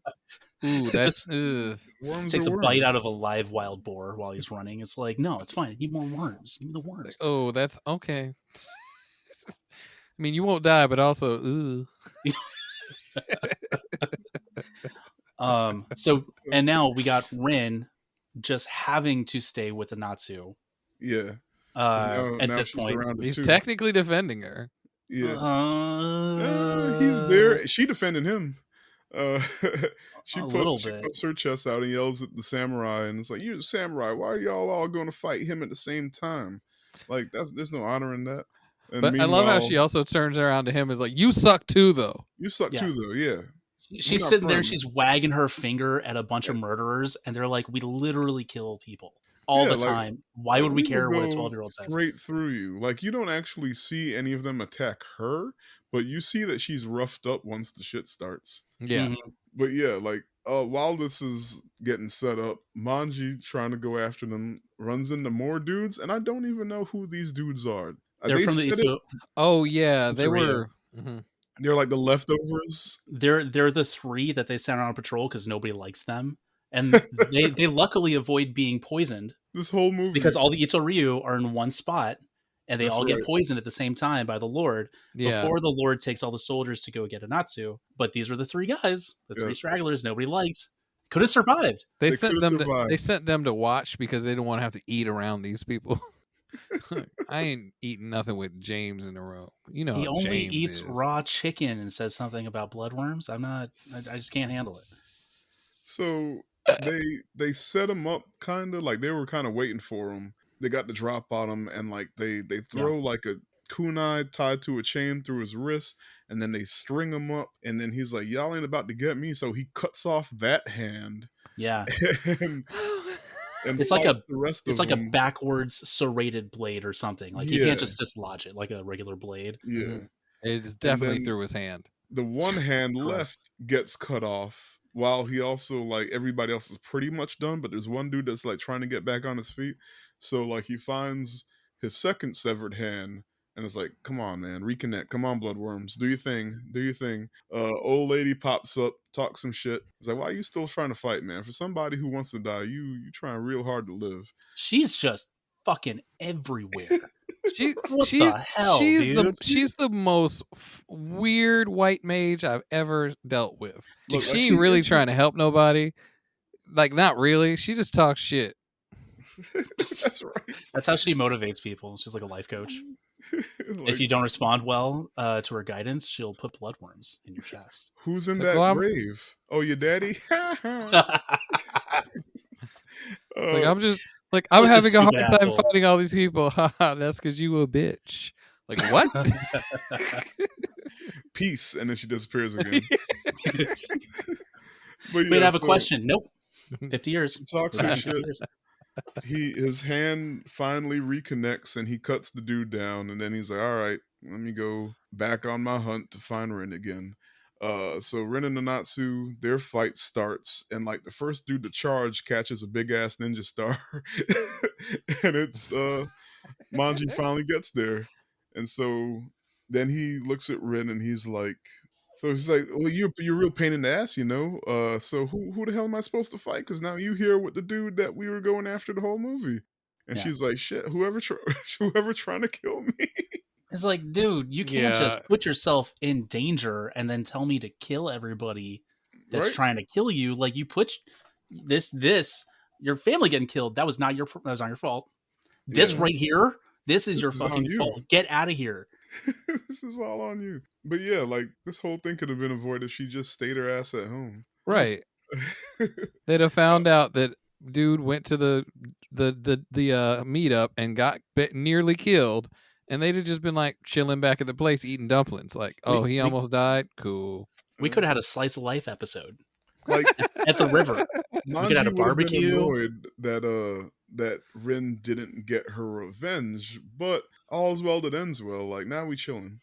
Ooh, that's just takes a bite out of a live wild boar while he's running. It's like, no, it's fine. I need more worms. Give me the worms. Oh, that's okay. I mean, you won't die, but also, ooh. So, and now we got Rin just having to stay with Anatsu. Yeah. At this point, he's technically defending her. Yeah. He's there. She defended him. She puts her chest out and yells at the samurai, and it's like, "You're a samurai. Why are y'all all going to fight him at the same time? Like, there's no honor in that." And but I love how she also turns around to him and is like, "You suck too, though. You suck too, though." Yeah. She's sitting there. She's wagging her finger at a bunch of murderers, and they're like, "We literally kill people all the time. Why would we care what a 12-year-old says?" Straight through you. Like, you don't actually see any of them attack her, but you see that she's roughed up once the shit starts. Yeah. Mm-hmm. But yeah, like, while this is getting set up, Manji, trying to go after them, runs into more dudes, and I don't even know who these dudes are. They're from the Oh yeah, they were. Mm-hmm. They're like the leftovers. They're the three that they sent on patrol because nobody likes them, and they luckily avoid being poisoned. This whole movie, because all the Itoryu are in one spot, and they all get poisoned at the same time by the Lord before the Lord takes all the soldiers to go get Anatsu. But these are the three guys, the three stragglers nobody likes. Could have survived. They sent them to watch because they didn't want to have to eat around these people. I ain't eating nothing with James in a row. You know, he only James eats raw chicken and says something about bloodworms. I just can't handle it. So they set him up kind of like they were kind of waiting for him. They got the drop on him, and like they throw like a kunai tied to a chain through his wrist, and then they string him up, and then he's like, "Y'all ain't about to get me," so he cuts off that hand. Yeah. And it's like a backwards serrated blade or something. Like you can't just dislodge it like a regular blade. Yeah. It's definitely through his hand. The one hand left gets cut off while he also, like, everybody else is pretty much done, but there's one dude that's like trying to get back on his feet. So like he finds his second severed hand and it's like, come on, man, reconnect. Come on, bloodworms. Do your thing. Do your thing. Old lady pops up, talks some shit. It's like, why are you still trying to fight, man? For somebody who wants to die, you trying real hard to live. She's just fucking everywhere. What the hell, dude? She's the most weird white mage I've ever dealt with. Look, she ain't really trying to help nobody. Like, not really. She just talks shit. That's right. That's how she motivates people. She's like a life coach. If you don't respond well to her guidance, she'll put bloodworms in your chest. Who's in that grave? Oh, your daddy? I'm having a hard time fighting all these people. That's because you a bitch. Like, what? Peace. And then she disappears again. But Wait, I yeah, have a so question. Nope. 50 years. he talks We're his back in 50 shit. years. His hand finally reconnects and he cuts the dude down, and then he's like, all right, let me go back on my hunt to find Rin again. So Rin and Nanatsu, their fight starts, and like the first dude to charge catches a big ass ninja star. And it's Manji finally gets there. And so then he looks at Rin and he's like, so he's like, well, you're a real pain in the ass, you know. So who the hell am I supposed to fight? Because now you here with the dude that we were going after the whole movie. And Yeah. she's like, shit, whoever trying to kill me. It's like, dude, you can't Yeah. just put yourself in danger and then tell me to kill everybody that's Right? trying to kill you. Like you put this your family getting killed. That was not your fault. This Yeah. right here, this is This your is on fucking you. fault. Get out of here. This is all on you. But yeah, like this whole thing could have been avoided if she just stayed her ass at home. Right. They'd have found out that dude went to the meetup and got nearly killed, and they'd have just been like chilling back at the place eating dumplings. Like, oh, he almost died. Cool. We could have had a slice of life episode Like at the river. We could have had a Manji would have been barbecue. annoyed that Rin didn't get her revenge, but all's well that ends well. Like now we chilling.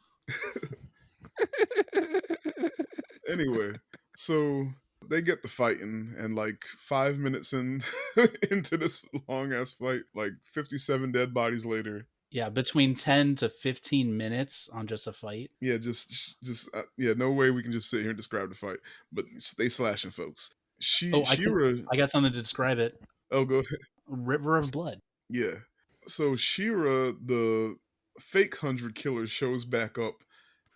Anyway, so they get the fighting, and like 5 minutes into this long ass fight, like 57 dead bodies later. Yeah, between 10 to 15 minutes on just a fight. Yeah, yeah, no way we can just sit here and describe the fight, but they slashing folks. I got something to describe it. Oh, go ahead. River of blood. Yeah. So Shira, the fake 100 killer, shows back up,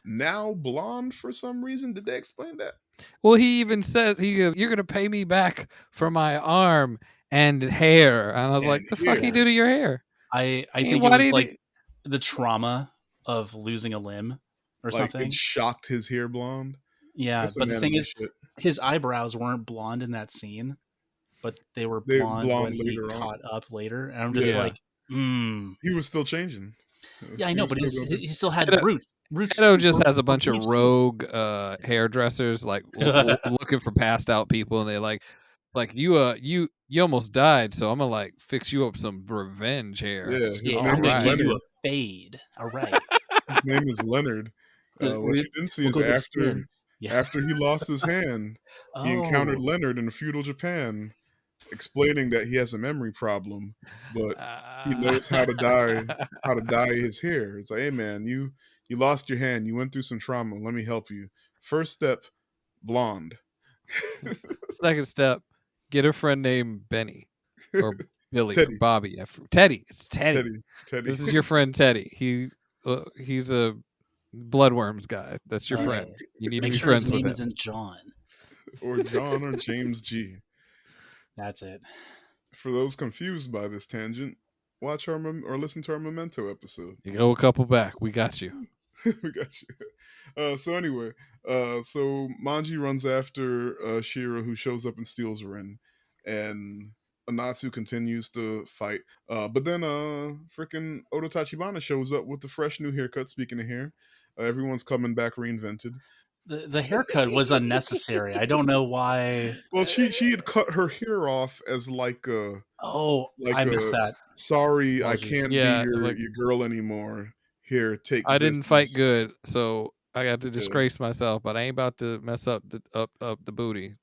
now blonde for some reason. Did they explain that? Well, he even says, he goes, "You're gonna pay me back for my arm and hair," and I was like, "The fuck he do to your hair?" I Hey, think it why was did like the trauma of losing a limb or Like something. it shocked his hair blonde. Yeah, That's but the some thing anime is, shit. his eyebrows weren't blonde in that scene, but they were They blonde when blonde he later on. caught up later. And I'm just Yeah. like, He was still changing. yeah, I He know, was but still going- he still had Edo- roots. Edo just has a were bunch of bleached. rogue hairdressers like looking for passed out people, and they like you almost died, so I'm gonna like fix you up some revenge hair. Yeah, his Yeah, name I'm is gonna give you Leonard. a fade. All right. His name is Leonard. What you didn't see We'll is go to the skin. after he lost his hand, he encountered Leonard in feudal Japan, explaining that he has a memory problem, but he knows how to dye his hair. It's like, hey man, you lost your hand, you went through some trauma. Let me help you. First step, blonde. Second step, get a friend named Benny or Billy Teddy. or Bobby. Teddy. It's Teddy. Teddy. This is your friend Teddy. He's a bloodworms guy. That's your friend. You need to Make be sure friends his name with him. isn't John. Or John or James G. That's it. For those confused by this tangent, watch or listen to our Memento episode. You go a couple back. We got you. We got you. So anyway, so Manji runs after Shira, who shows up and steals Rin, and Anatsu continues to fight. But then freaking Oda Tachibana shows up with the fresh new haircut. Speaking of hair, everyone's coming back reinvented. The haircut was unnecessary. I don't know why. Well, she had cut her hair off as like a I missed that. Sorry, Apologies. I can't Yeah, be like- your girl anymore. Here, take. I this. didn't fight good, so I got to disgrace myself. But I ain't about to mess up the booty.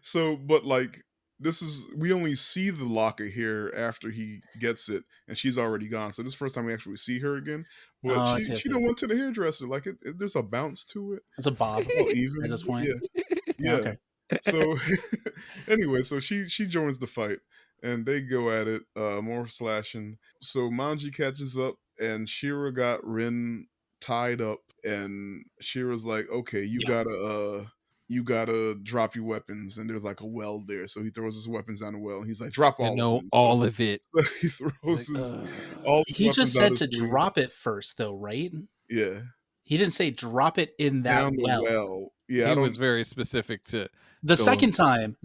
So But like this is, we only see the locker here after he gets it, and she's already gone. So this is the first time we actually see her again. But I she see. don't went to the hairdresser. Like there's a bounce to it. It's a bob All even at this point. Yeah. Okay. So anyway, so she joins the fight and they go at it, more slashing. So Manji catches up and Shira got Rin tied up, and Shira's like, okay, you gotta drop your weapons, and there's like a well there. So he throws his weapons down the well and he's like, drop all of them. all of it. So he throws all his He just weapons out said his to sleeve. drop it first, though, right? Yeah. He didn't say drop it in that Down the well. Yeah, He was very specific to The second time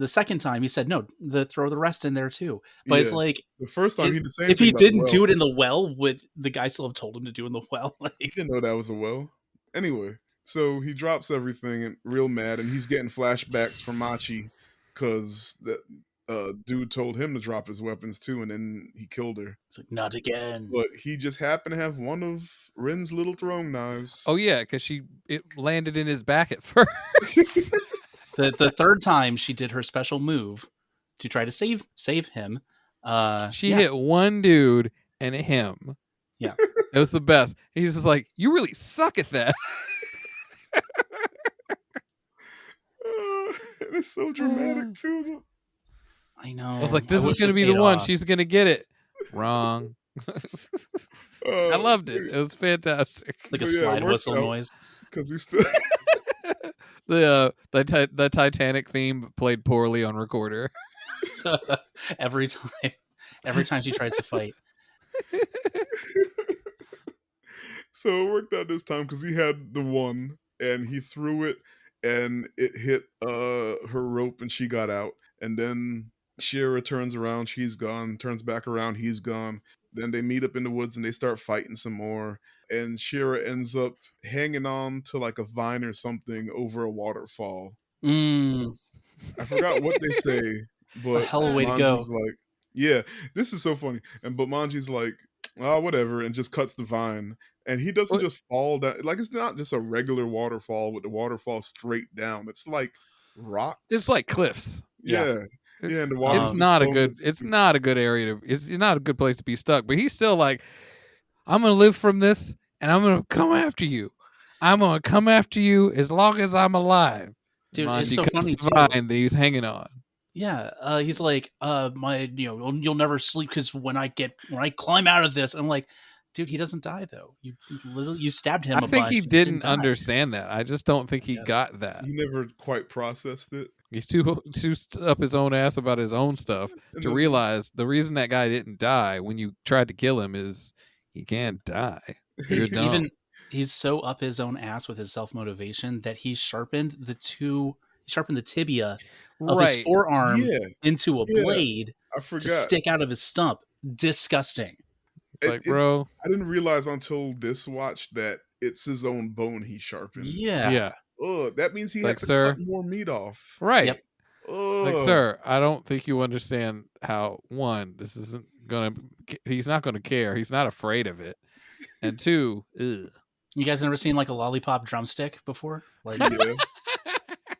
he said no. Throw the rest in there too. But it's like the first time he didn't say anything if he about the didn't well. do it in the well, would the guy still have told him to do it in the well? He didn't know that was a well. Anyway, So he drops everything and real mad, and he's getting flashbacks from Machi because the dude told him to drop his weapons too, and then he killed her. It's like, not again. But he just happened to have one of Rin's little throwing knives. Oh yeah, because it landed in his back at first. The third time she did her special move to try to save him. She hit one dude and him. Yeah. It was the best. He's just like, you really suck at that. It's so dramatic too. I know. I was like, this is going to be the one. She's going to get it. Wrong. I loved it. It was fantastic. Like a slide whistle noise. Because we still the Titanic theme played poorly on recorder. every time she tries to fight. So it worked out this time because he had the one and he threw it and it hit her rope and she got out. And then Shira turns around, she's gone. Turns back around, he's gone. Then they meet up in the woods and they start fighting some more. And Shira ends up hanging on to like a vine or something over a waterfall. I forgot what they say, but a hell of a way to go. Like, yeah, this is so funny. But Manji's like, oh, whatever, and just cuts the vine. And he doesn't just fall down. Like, it's not just a regular waterfall with the waterfall straight down. It's like rocks. It's like cliffs. Yeah. Yeah, and the water it's not a good area to. It's not a good place to be stuck. But he's still like, I'm gonna live from this, and I'm gonna come after you. I'm gonna come after you as long as I'm alive. Dude, it's so funny too. Vine that he's hanging on. Yeah, he's like, you'll never sleep because when I climb out of this, I'm like, dude, he doesn't die though. You literally stabbed him. I think he didn't understand that. I just don't think he got that. He never quite processed it. He's too up his own ass about his own stuff to realize the reason that guy didn't die when you tried to kill him is he can't die. You're dumb. Even he's so up his own ass with his self-motivation that he sharpened the tibia of his forearm into a blade to stick out of his stump. Disgusting. It's bro. I didn't realize until this watch that it's his own bone he sharpened. Yeah. Oh, that means he had to cut more meat off. Right. Yep. Like, sir, I don't think you understand how, one, this isn't he's not gonna care. He's not afraid of it. And two, ugh. You guys never seen like a lollipop drumstick before? Like, yeah.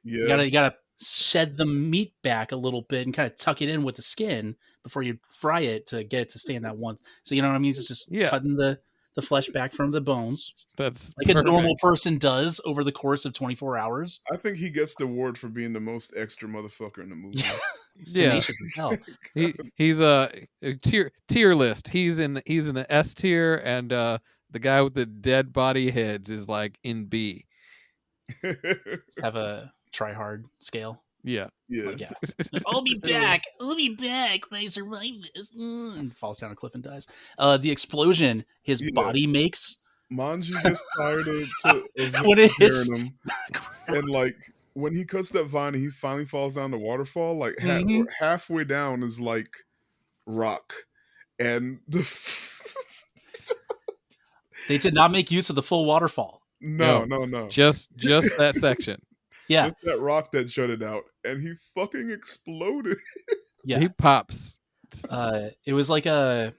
You gotta shed the meat back a little bit and kind of tuck it in with the skin before you fry it to get it to stay in that one. So you know what I mean? It's just cutting the flesh back from the bones. That's like perfect. A normal person does over the course of 24 hours. I think he gets the award for being the most extra motherfucker in the movie. He's tenacious as hell. He's a tier list. He's in the S tier, and the guy with the dead body heads is like in B. Have a try hard scale. Yeah. Like, I'll be back. I'll be back when I survive this. And falls down a cliff and dies. The explosion his body makes. Manji gets tired of when it hits him. And like when he cuts that vine and he finally falls down the waterfall, like halfway down is like rock. And they did not make use of the full waterfall. No. Just that section. Yeah. Just that rock that shut it out. And he fucking exploded. Yeah. He pops. It was like what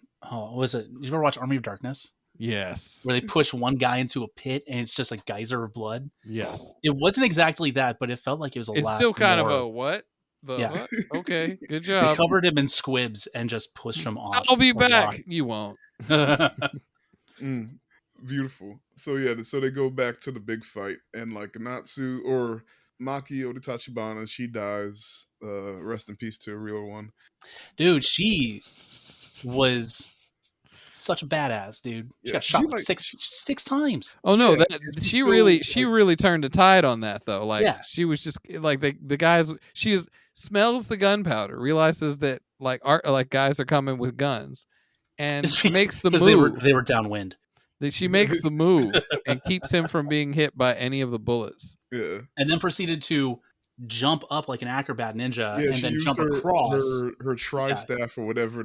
was it? You ever watch Army of Darkness? Yes. Where they push one guy into a pit and it's just a geyser of blood? Yes. It wasn't exactly that, but it felt like it was a lot. It's still kind of a what? What? Okay, good job. They covered him in squibs and just pushed him off. I'll be back. You won't. Beautiful. So so they go back to the big fight, and like Natsu or Maki or the Tachibana, she dies. Rest in peace to a real one. Dude, she was such a badass, dude. She got shot like six times. Oh no, she really turned the tide on that though. Like she was just like the guys. Smells the gunpowder, realizes that like guys are coming with guns, and makes the move. They were downwind. She makes the move and keeps him from being hit by any of the bullets. Yeah. And then proceeded to jump up like an acrobat ninja and then jump across. Her tri-staff or whatever.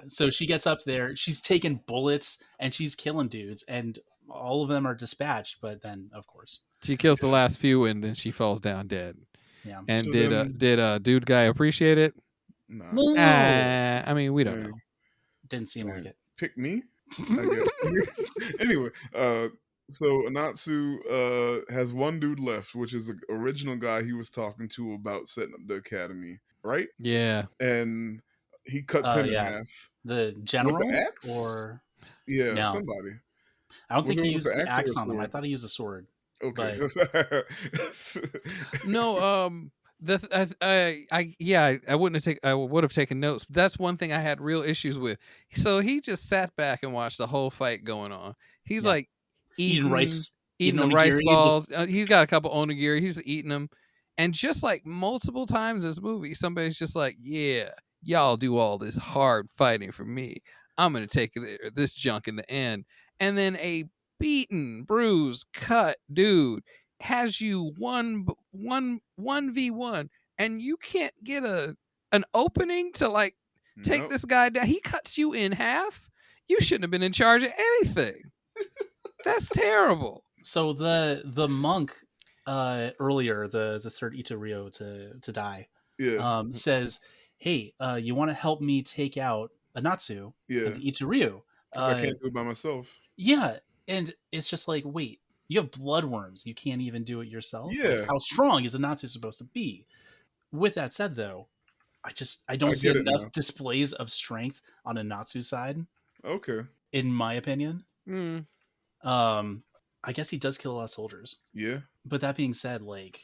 So she gets up there. She's taking bullets and she's killing dudes. And all of them are dispatched, but then of course, She kills the last few, and then she falls down dead. yeah. And So did then, dude guy appreciate it? nah, No, I mean, we don't hey, know. didn't seem like hey, it. pick me, I guess. Anyway, so Anatsu has one dude left, which is the original guy he was talking to about setting up the academy, right? Yeah. And he cuts him in Yeah, half the with the general, axe. or Yeah, no, somebody. I don't Was think it he with used the the axe or a axe on him. I sword? thought he used a sword, Okay. but No, I wouldn't have I would have taken notes. But that's one thing I had real issues with. So he just sat back and watched the whole fight going on. He's yeah, like eating eating rice, eating eating the rice onigiri, and just balls. He's got a couple onigiri. He's eating them, and just like multiple times in this movie, somebody's just like, "Yeah, y'all do all this hard fighting for me. I'm gonna take this junk in the end." And then a beaten, bruised, cut dude has you one v one, and you can't get an opening to like take Nope. this guy down. He cuts you in half. You shouldn't have been in charge of anything. That's terrible. so the monk earlier, the third Itario to die, Yeah, says, "Hey, you want to help me take out Anatsu yeah. and the Ichiryu?" Because I can't do it by myself. Yeah, and it's just like, wait, you have bloodworms. You can't even do it yourself. Like, Yeah, how strong is Anatsu supposed to be? With that said, though, I don't I see get it enough now. displays of strength on Anatsu's side, Okay. in my opinion. Mm. Um, I guess he does kill a lot of soldiers. Yeah. But that being said, like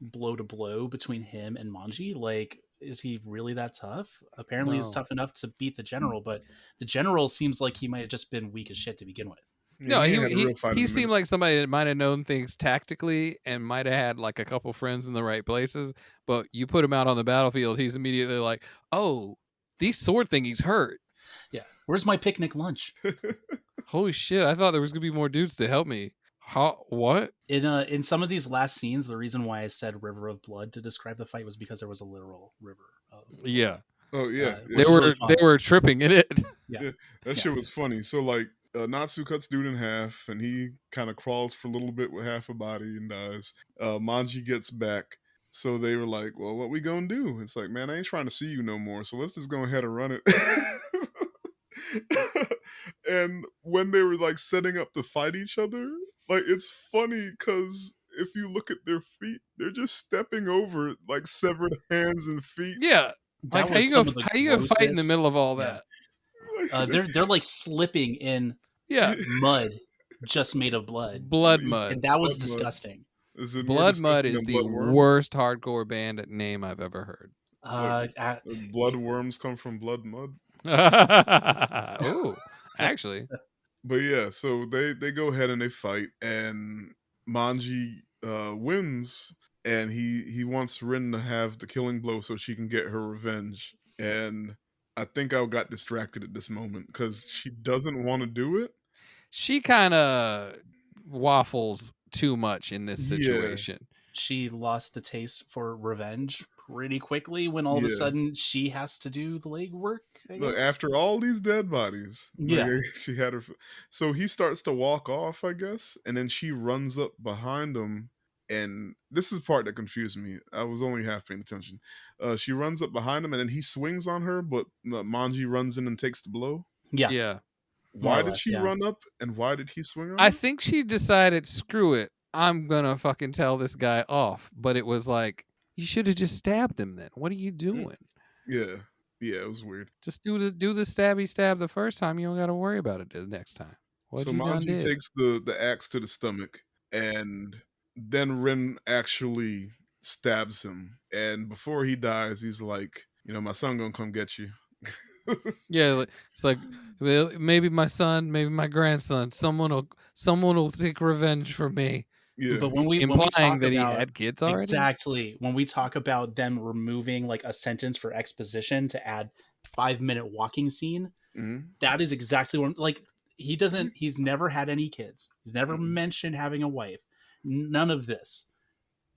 blow to blow between him and Manji, like, is he really that tough? Apparently he's No. tough enough to beat the general, but the general seems like he might have just been weak as shit to begin with. Yeah, No, he ain't had a real fight in he a seemed minute. like somebody that might have known things tactically and might have had like a couple friends in the right places. But you put him out on the battlefield, he's immediately like, "Oh, these sword thingies hurt." Yeah. Where's my picnic lunch? Holy shit! I thought there was gonna be more dudes to help me. How? What? In some of these last scenes, the reason why I said river of blood to describe the fight was because there was a literal river of Yeah, Oh yeah, they which is really fun. were tripping in it. Yeah. yeah. That Yeah. shit was funny. So like, Natsu cuts dude in half, and he kind of crawls for a little bit with half a body and dies. Manji gets back, so they were like, "Well, what we gonna do?" It's like, man, I ain't trying to see you no more. So let's just go ahead and run it. And when they were like setting up to fight each other, like it's funny because if you look at their feet, they're just stepping over like severed hands and feet. Yeah, like That was some of the how you gonna fight in the grossest. middle of all Yeah. that? They're like slipping in Yeah, mud just made of blood. Blood Mud. And that was Blood mud. disgusting. Is it more Blood Mud disgusting is than the blood worms? worst hardcore band name I've ever heard. Like Uh, blood worms come from blood mud. Oh, actually, But yeah, so they go ahead and they fight, and Manji wins, and he wants Rin to have the killing blow so she can get her revenge. And I think I got distracted at this moment because she doesn't want to do it. she kind of waffles too much in this Yeah, situation. she lost the taste for revenge pretty quickly when all of a yeah. sudden she has to do the legwork, I Look, guess. after all these dead bodies, like Yeah. she had her. So he starts to walk off, I guess, and then she runs up behind him. And this is the part that confused me. I was only half paying attention. She runs up behind him, and then he swings on her, but Manji runs in and takes the blow. Yeah. Yeah, More Why or did less. she Yeah. run up, and why did he swing on I her? think she decided, screw it, I'm gonna fucking tell this guy off. But it was like, you should have just stabbed him then. What are you doing? Yeah, it was weird. Just do the stabby stab the first time. You don't got to worry about it the next time. What So you done Manji did? takes the axe to the stomach, and then Rin actually stabs him. And before he dies, he's like, my son gonna come get you. Yeah, it's like, well, maybe my son, maybe my grandson, someone will take revenge for me. Yeah. But when we Implying talk that he about had kids already. exactly when we talk about them removing like a sentence for exposition to add 5-minute walking scene, Mhm. that is exactly what like he's never had any kids. He's never Mhm. mentioned having a wife. None of this.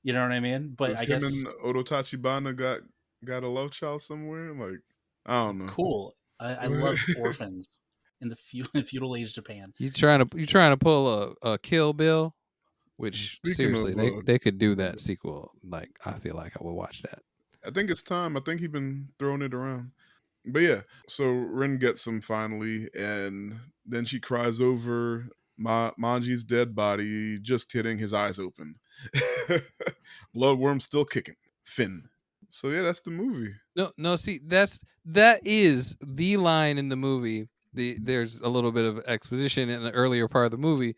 You know what I mean? But Does I him guess and Odotachibana got a love child somewhere? Like, I don't know. cool. I love orphans in the feudal age Japan. You trying to pull a Kill Bill, which Speaking of, seriously they could do that sequel. Like I feel like I would watch that. I think it's time. I think he's been throwing it around. But yeah, so Rin gets him finally, and then she cries over Manji's dead body. Just kidding, his eyes open. Bloodworm still kicking. Finn. So yeah, that's the movie. No. See, that is the line in the movie. There's a little bit of exposition in the earlier part of the movie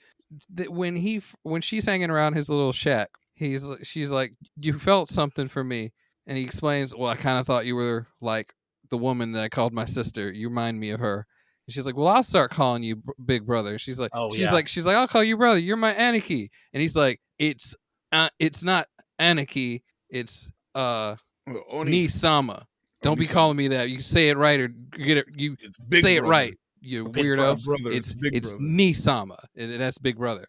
that when she's hanging around his little shack, she's like, "You felt something for me," and he explains, "Well, I kind of thought you were like the woman that I called my sister. You remind me of her." And she's like, "Well, I'll start calling you Big Brother." She's like, Oh, yeah. "I'll call you brother. You're my Aniki." And he's like, "It's not Aniki. It's Oni. Nisama. Don't be calling me that. You say it right or get it. You It's Big say Brother. it right. You Big weirdo. Brother. It's Big Brother. Nisama. That's Big Brother.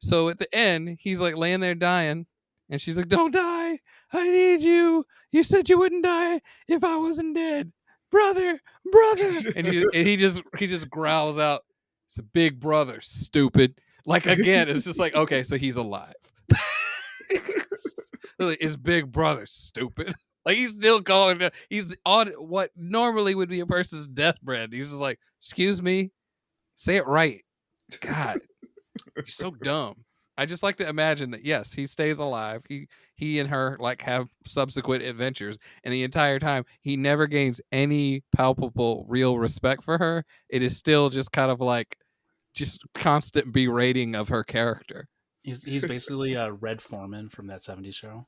So at the end, he's like laying there dying, and she's like, "Don't die. I need you. You said you wouldn't die if I wasn't dead, brother." And he just growls out, "It's a Big Brother, stupid." Like again, it's just like, okay, so he's alive. It's Big Brother, stupid. Like he's still calling him. He's on what normally would be a person's deathbed. He's just like, "Excuse me, say it right." God, you're so dumb. I just like to imagine that yes, he stays alive. He and her like have subsequent adventures, and the entire time he never gains any palpable real respect for her. It is still just kind of like just constant berating of her character. He's basically Red Foreman from that 70s show.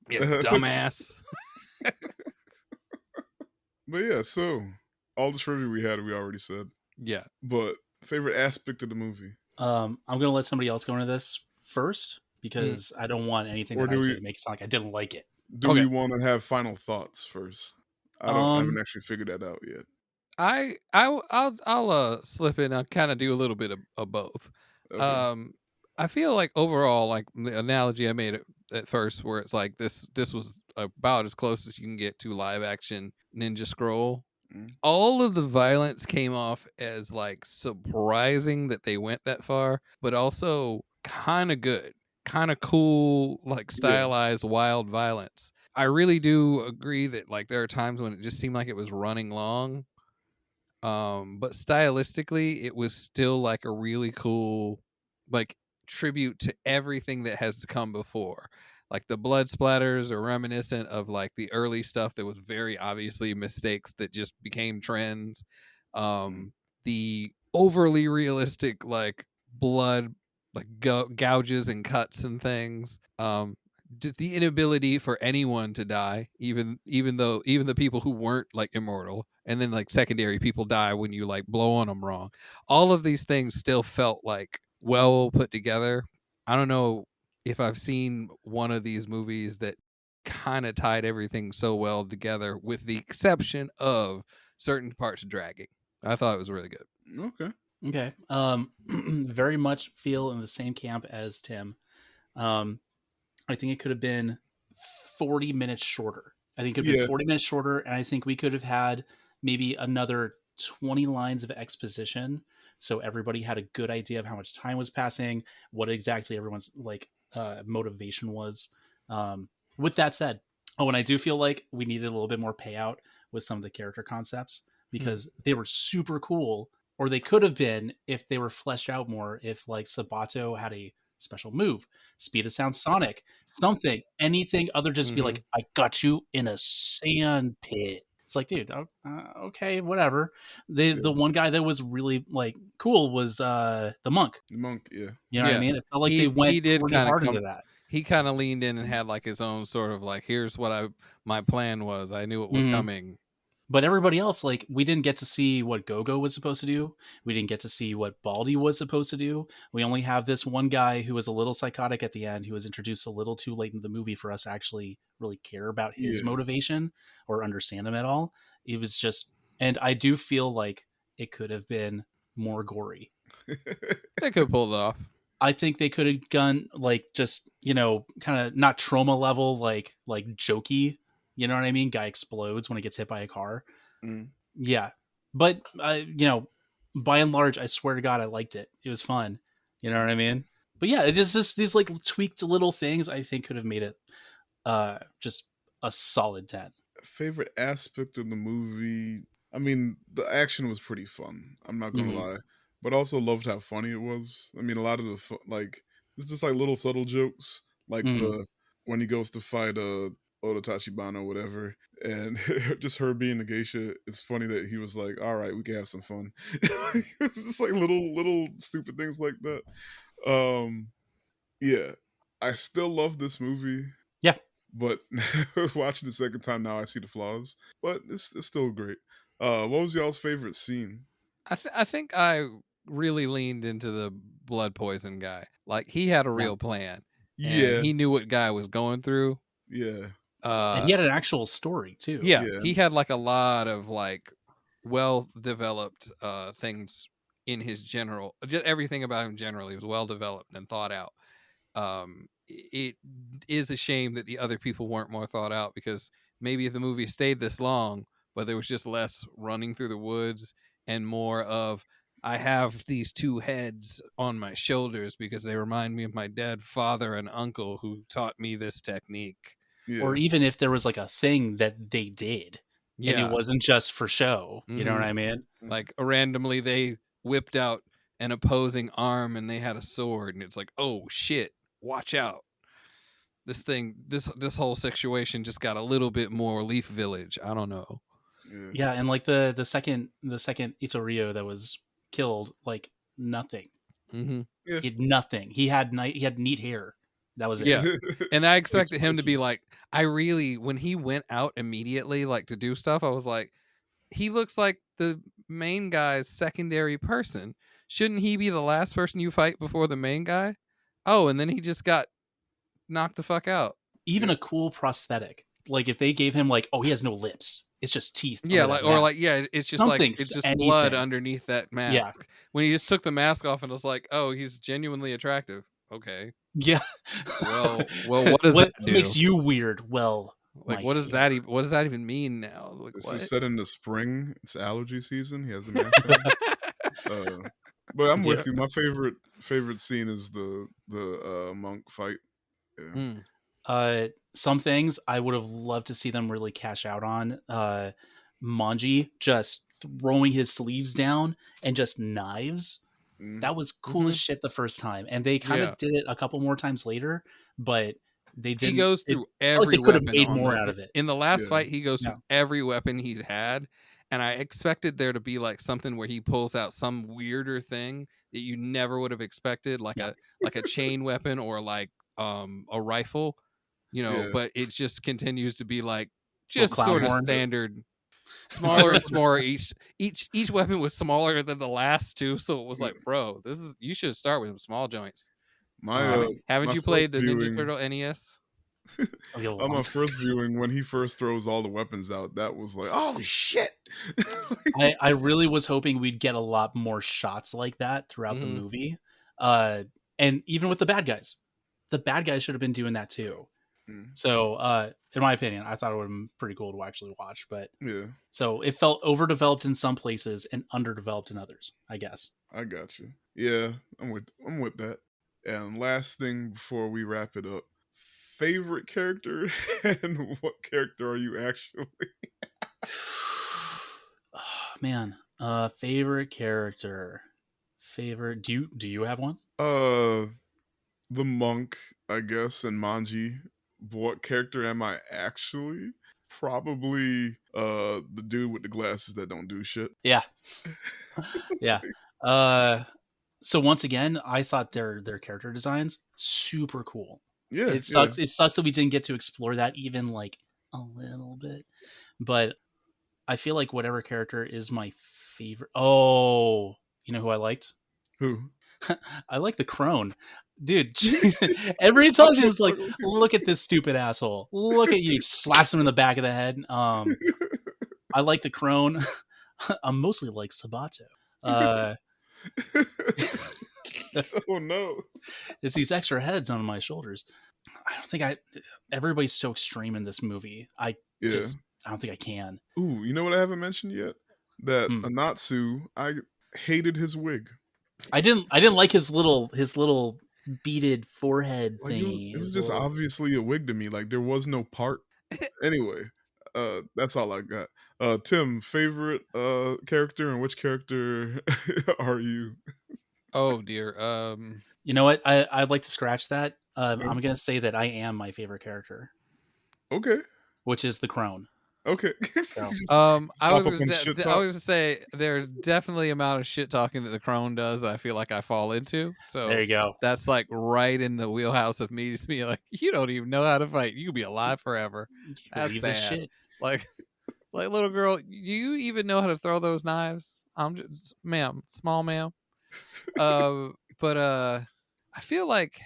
Yeah, dumbass. But yeah, so all the trivia we had, we already said. Yeah. But favorite aspect of the movie? I'm gonna let somebody else go into this first because I don't want anything that I say to make it sound like I didn't like it. Do we want to have final thoughts first? I haven't actually figured that out yet. I'll slip in. I'll kind of do a little bit of both. Okay. I feel like overall, like the analogy I made at first, where it's like this was about as close as you can get to live action Ninja Scroll. All of the violence came off as like surprising that they went that far, but also kind of good, kind of cool, like stylized wild violence. I really do agree that like there are times when it just seemed like it was running long. But stylistically it was still like a really cool like tribute to everything that has come before. Like the blood splatters are reminiscent of like the early stuff that was very obviously mistakes that just became trends. The overly realistic like blood like gouges and cuts and things. The inability for anyone to die, even the people who weren't like immortal, and then like secondary people die when you like blow on them wrong. All of these things still felt like well put together. I don't know if I've seen one of these movies that kind of tied everything so well together, with the exception of certain parts dragging. I thought it was really good. Okay. Very much feel in the same camp as Tim. I think it could have been 40 minutes shorter. I think it could have been 40 minutes shorter, and I think we could have had maybe another 20 lines of exposition, so everybody had a good idea of how much time was passing, what exactly everyone's like motivation was. With that said, and I do feel like we needed a little bit more payout with some of the character concepts because they were super cool, or they could have been if they were fleshed out more. If like Sabato had a special move, speed of sound Sonic, something, anything other, just be like, I got you in a sand pit. It's like, dude, okay, whatever. The one guy that was really like cool was the monk. The monk, yeah. You know what I mean? It felt like they went pretty hard into that. He kind of leaned in and had like his own sort of like, here's what my plan was. I knew it was coming. But everybody else, like, we didn't get to see what Gogo was supposed to do. We didn't get to see what Baldy was supposed to do. We only have this one guy who was a little psychotic at the end, who was introduced a little too late in the movie for us to actually really care about his motivation or understand him at all. It was just, and I do feel like it could have been more gory. They could have pulled it off. I think they could have gone like just, kind of not trauma level, like jokey. You know what I mean? Guy explodes when he gets hit by a car. Yeah. But, by and large, I swear to God, I liked it. It was fun. You know what I mean? But yeah, it just these like tweaked little things I think could have made it just a solid 10. Favorite aspect of the movie? I mean, the action was pretty fun. I'm not gonna Hmm. lie, but I also loved how funny it was. I mean, a lot of the like it's just like little subtle jokes, like Hmm. the when he goes to fight Oda Tachibana or whatever, and just her being the geisha. It's funny that he was like, "All right, we can have some fun." It's just like little stupid things like that. Um, yeah, I still love this movie, Yeah. but watching the second time now, I see the flaws. But it's still great. What was y'all's favorite scene? I think I really leaned into the blood poison guy. Like he had a Yeah. real plan, and Yeah, he knew what guy was going through. yeah, And he had an actual story too. Yeah, yeah, he had like a lot of like well developed things in his general. Just everything about him generally was well developed and thought out. It is a shame that the other people weren't more thought out, because maybe if the movie stayed this long, but there was just less running through the woods and more of, I have these two heads on my shoulders because they remind me of my dead father and uncle who taught me this technique. Or yeah, even if there was like a thing that they did and it Yeah. wasn't just for show. You know what Mhm. I mean? Like randomly they whipped out an opposing arm and they had a sword, and it's like, "Oh shit, watch out." This whole situation just got a little bit more Leaf Village. I don't know. yeah, Yeah, and like the second Itorio that was killed, like nothing. Mhm. yeah. He had nothing. He had neat hair. That was it. Yeah. And I It's expected him to be spiky. like, I really, when he went out immediately like to do stuff, I was like, he looks like the main guy's secondary person. Shouldn't he be the last person you fight before the main guy? Oh, and then he just got knocked the fuck out. Even Yeah, a cool prosthetic. Like if they gave him like, oh, he has no lips. It's just teeth Yeah, under that like, or like, mask. yeah, it's just like, Something's it's just blood anything. underneath that Yeah. mask. When he just took the mask off and was like, oh, he's genuinely attractive. Okay. Yeah. Well, what does that What do? makes you weird? Well, Like, my what does that hair. even, what does that even mean now? Like, this is what? set in the spring. It's allergy season. He has the mask on. But I'm Dude, with you. My favorite scene is the monk fight. Yeah, Hmm. some things I would have loved to see them really cash out on. Manji just throwing his sleeves down and just knives. mm, That was cool as Mhm. shit the first time, and they kind Yeah. of did it a couple more times later, but they He didn't. goes It through felt like every they could have weapon made on more the out of it. in the last yeah, fight, he goes through Yeah, every weapon he's had, and I expected there to be like something where he pulls out some weirder thing that you never would have expected, yeah. like a chain weapon or like a rifle, yeah. but it just continues to be like Little just clown sort of horn. standard, My smaller and smaller. Each weapon was smaller than the last two, so it was yeah, like, bro, this is, you should start with some small joints. my Haven't my you first played the Ninja viewing Turtle NES? Like a on long my time. first viewing when he first throws all the weapons out, that was like, oh shit. I really was hoping we'd get a lot more shots like that throughout the Mhm. movie, and even with the bad guys should have been doing that too. Mm, So, in my opinion, I thought it would have been pretty cool to actually watch. But yeah, so it felt overdeveloped in some places and underdeveloped in others, I guess. I got you. Yeah, I'm with that. And last thing before we wrap it up, favorite character and what character are you actually? Oh, man, favorite character, favorite. Do you have one? Uh, the monk, I guess, and Manji. What character am I actually? Probably the dude with the glasses that don't do shit. Yeah, yeah. Uh, so once again, I thought their character designs super cool. Yeah, It yeah. sucks. It sucks that we didn't get to explore that even like a little bit. But I feel like whatever character is my favorite. Oh, you know who I liked? Who? I like the crone. Dude, every time she's like, look at this stupid asshole. Look at you. Slaps him in the back of the head. I like the crone. I'm mostly like Sabato. Uh, Oh no. it's these extra heads on my shoulders. I don't think everybody's so extreme in this movie. Yeah. I don't think I can. Ooh, you know what I haven't mentioned yet? That Hmm. Anatsu, Hated his wig. I didn't like his little beaded forehead Like thingy. it was His just little obviously a wig to me. Like there was no part. Anyway, that's all I got. Tim, favorite character, and which character are you? Oh dear. You know what? I'd like to scratch that. Huh? I'm gonna say that I am my favorite character, Okay, which is the crone. okay. So Just I pop was up on shit I talk. was gonna say there's definitely amount of shit talking that the crone does that I feel like I fall into. there So you go. that's like right in the wheelhouse of me just being like, you don't even know how to fight. You could be alive forever. You That's believe this sad. shit? Like like little girl, do you even know how to throw those knives? I'm just ma'am, small ma'am. But I feel like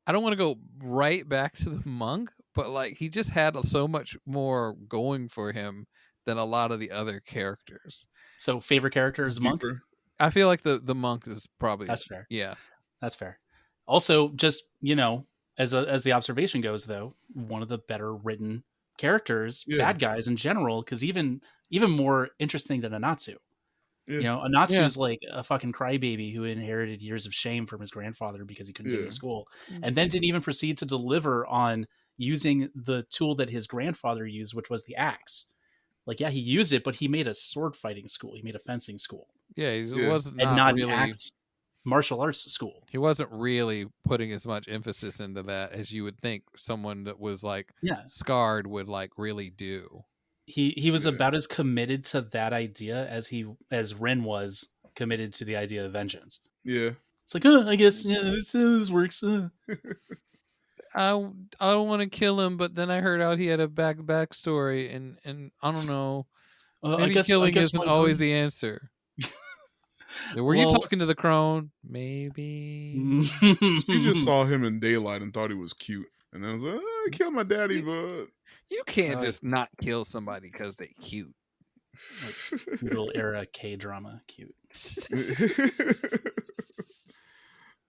I don't want to go right back to the monk, but like he just had so much more going for him than a lot of the other characters. So favorite character It's is Monk. deeper. I feel like the monk is probably That's fair. yeah. That's fair. Also, just as the observation goes, though, one of the better written characters, Yeah, bad guys in general, because even more interesting than Anatsu. yeah, Yeah. Anatsu's like a fucking crybaby who inherited years of shame from his grandfather because he couldn't get yeah, into school, Mm. and then didn't even proceed to deliver on using the tool that his grandfather used, which was the axe. Like, yeah, he used it, but he made a sword fighting school. He made a fencing school, Yeah, he yeah, was and not not an really axe martial arts school. he wasn't really putting as much emphasis into that as you would think someone that was like Yeah, scarred would like really do. he was yeah, about as committed to that idea as Rin was committed to the idea of vengeance. yeah. It's like, I guess this works. I don't want to kill him, but then I heard out he had a backstory, and I don't know. I Maybe guess killing isn't my always dream. the answer. Were you Well, talking to the crone? Maybe. She just saw him in daylight and thought he was cute, and then I was like, I killed my daddy, You, but you can't uh, just not kill somebody because they cute. like feudal era K drama, cute,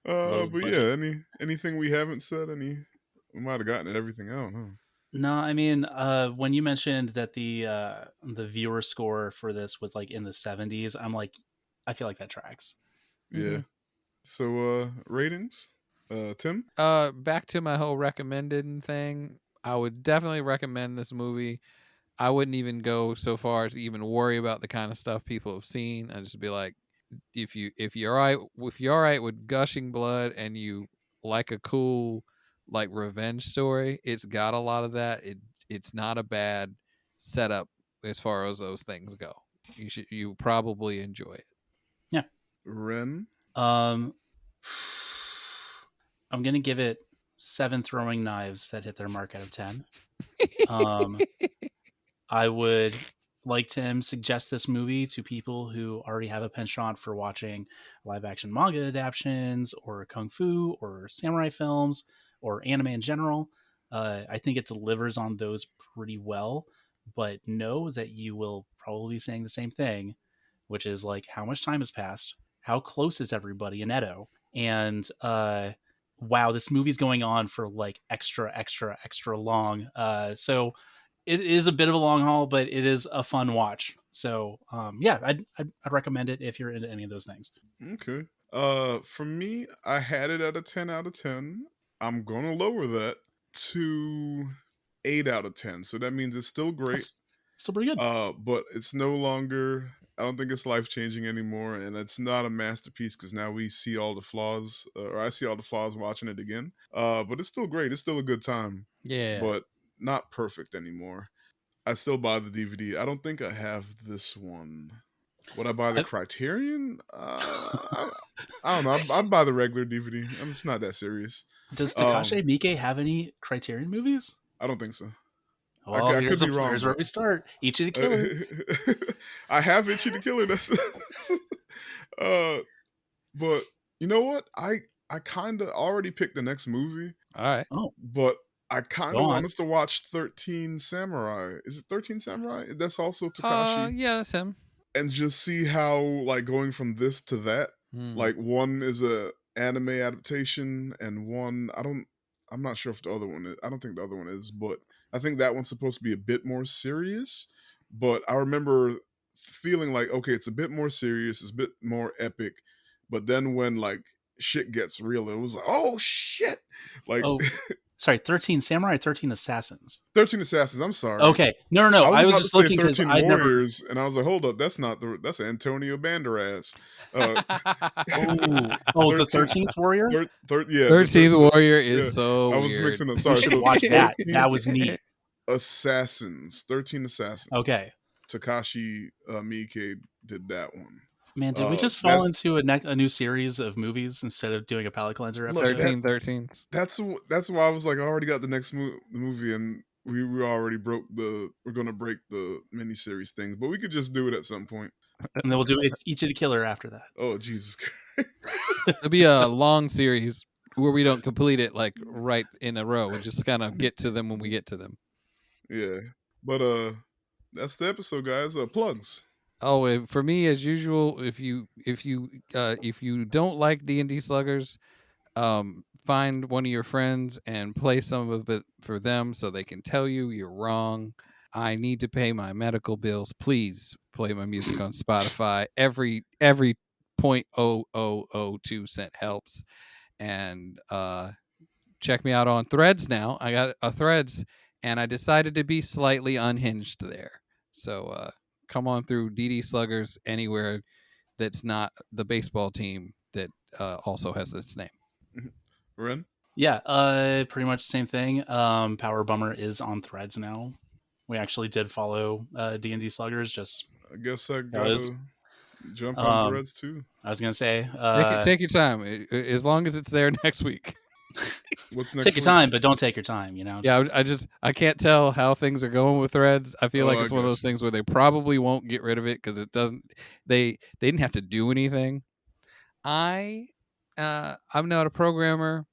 low but budget. yeah, anything we haven't said, we might have gotten at everything out, huh? No, I mean, when you mentioned that the viewer score for this was like in the 70s, I'm like, I feel like that tracks. Yeah. Hmm. So ratings, Tim. Back to my whole recommended thing. I would definitely recommend this movie. I wouldn't even go so far as to even worry about the kind of stuff people have seen. I'd just be like, if you're all right with gushing blood and you like a cool like revenge story, it's got a lot of that. It's not a bad setup as far as those things go. You probably enjoy it. Yeah. Ren. Um, I'm gonna give it 7 throwing knives that hit their mark out of 10. Um, I would like to suggest this movie to people who already have a penchant for watching live action manga adaptations or kung fu or samurai films or anime in general. I think it delivers on those pretty well, but know that you will probably be saying the same thing, which is like, how much time has passed? How close is everybody in Edo? And wow, this movie's going on for like extra long. So it is a bit of a long haul, but it is a fun watch. So yeah, I'd recommend it if you're into any of those things. Okay. For me, I had it at a 10 out of 10. I'm gonna lower that to 8 out of 10. So that means it's still great. That's still pretty good. But it's no longer. I don't think it's life changing anymore, and it's not a masterpiece because now we see all the flaws, or I see all the flaws watching it again. But it's still great. It's still a good time, Yeah. but not perfect anymore. I still buy the DVD. I don't think I have this one. Would I buy the I, Criterion? I don't know. I'd buy the regular DVD. It's not that serious. does Um, Takashi Miike have any Criterion movies? I don't think so. Well, I could be wrong here's where though. we start. Ichi the Killer. I have Itchy the Killer. That's uh, but you know what? I kind of already picked the next movie, All right. Oh, but I kind go of on. want us to watch 13 Samurai. Is it 13 Samurai? That's also Takashi. Yeah, that's him. And just see how like going from this to that, Hmm. like one is a anime adaptation and one I'm not sure if the other one is. I don't think the other one is, but I think that one's supposed to be a bit more serious. But I remember feeling like, okay, it's a bit more serious, it's a bit more epic, but then when like shit gets real, it was like, oh shit, like Oh, sorry, 13 Samurai, or 13 Assassins. 13 Assassins. I'm sorry. Okay, no. I was I was about to just say looking because 13 I'd never. Warriors, and I was like, hold up, that's Antonio Banderas. Oh, the 13, 13th Warrior. yeah, 13th Warrior yeah, is so I was weird. mixing up. We Sorry, should have so watched that. 13 That was neat. Assassins, 13 Assassins. Okay, Takashi Miike did that one. man, did we just fall That's into a new series of movies instead of doing a palate cleanser look episode? that 13. that's why I was like, I already got the next the movie, and we already we're gonna break the miniseries things, but we could just do it at some point. And then we'll do each of the killer after that. Oh Jesus Christ! It'll be a long series where we don't complete it like right in a row. We just kind of get to them when we get to them. Yeah, but that's the episode, guys. Plugs. Oh, for me as usual, if you don't like D&D Sluggers, find one of your friends and play some of it for them so they can tell you you're wrong. I need to pay my medical bills. Please play my music on Spotify. Every 0.0002 cent helps. And check me out on Threads now. I got a Threads, and I decided to be slightly unhinged there. So come on through DD Sluggers anywhere that's not the baseball team that also has its name. Ren. Yeah, pretty much the same thing. Power Bummer is on Threads now. We actually did follow D&D Sluggers. Just I guess I was, gotta jump on Threads too. I was gonna say, Take your time, as long as it's there next week. What's next? take your time, but don't take your time. You know. Yeah, I can't tell how things are going with Threads. I feel like it's one of those things where they probably won't get rid of it because it doesn't. They didn't have to do anything. I'm not a programmer.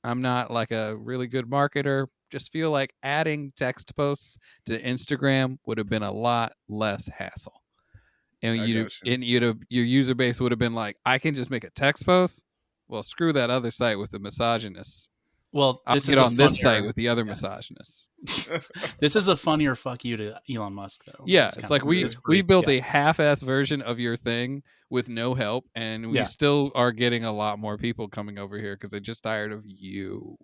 I'm not like a really good marketer. Just feel like adding text posts to Instagram would have been a lot less hassle. And your user base would have been like, I can just make a text post. Well, screw that other site with the misogynists. Well, I'll get on this site with the other misogynists. This is a funnier fuck you to Elon Musk, though. Yeah, it's like we built a half-ass version of your thing with no help, and we still are getting a lot more people coming over here because they're just tired of you.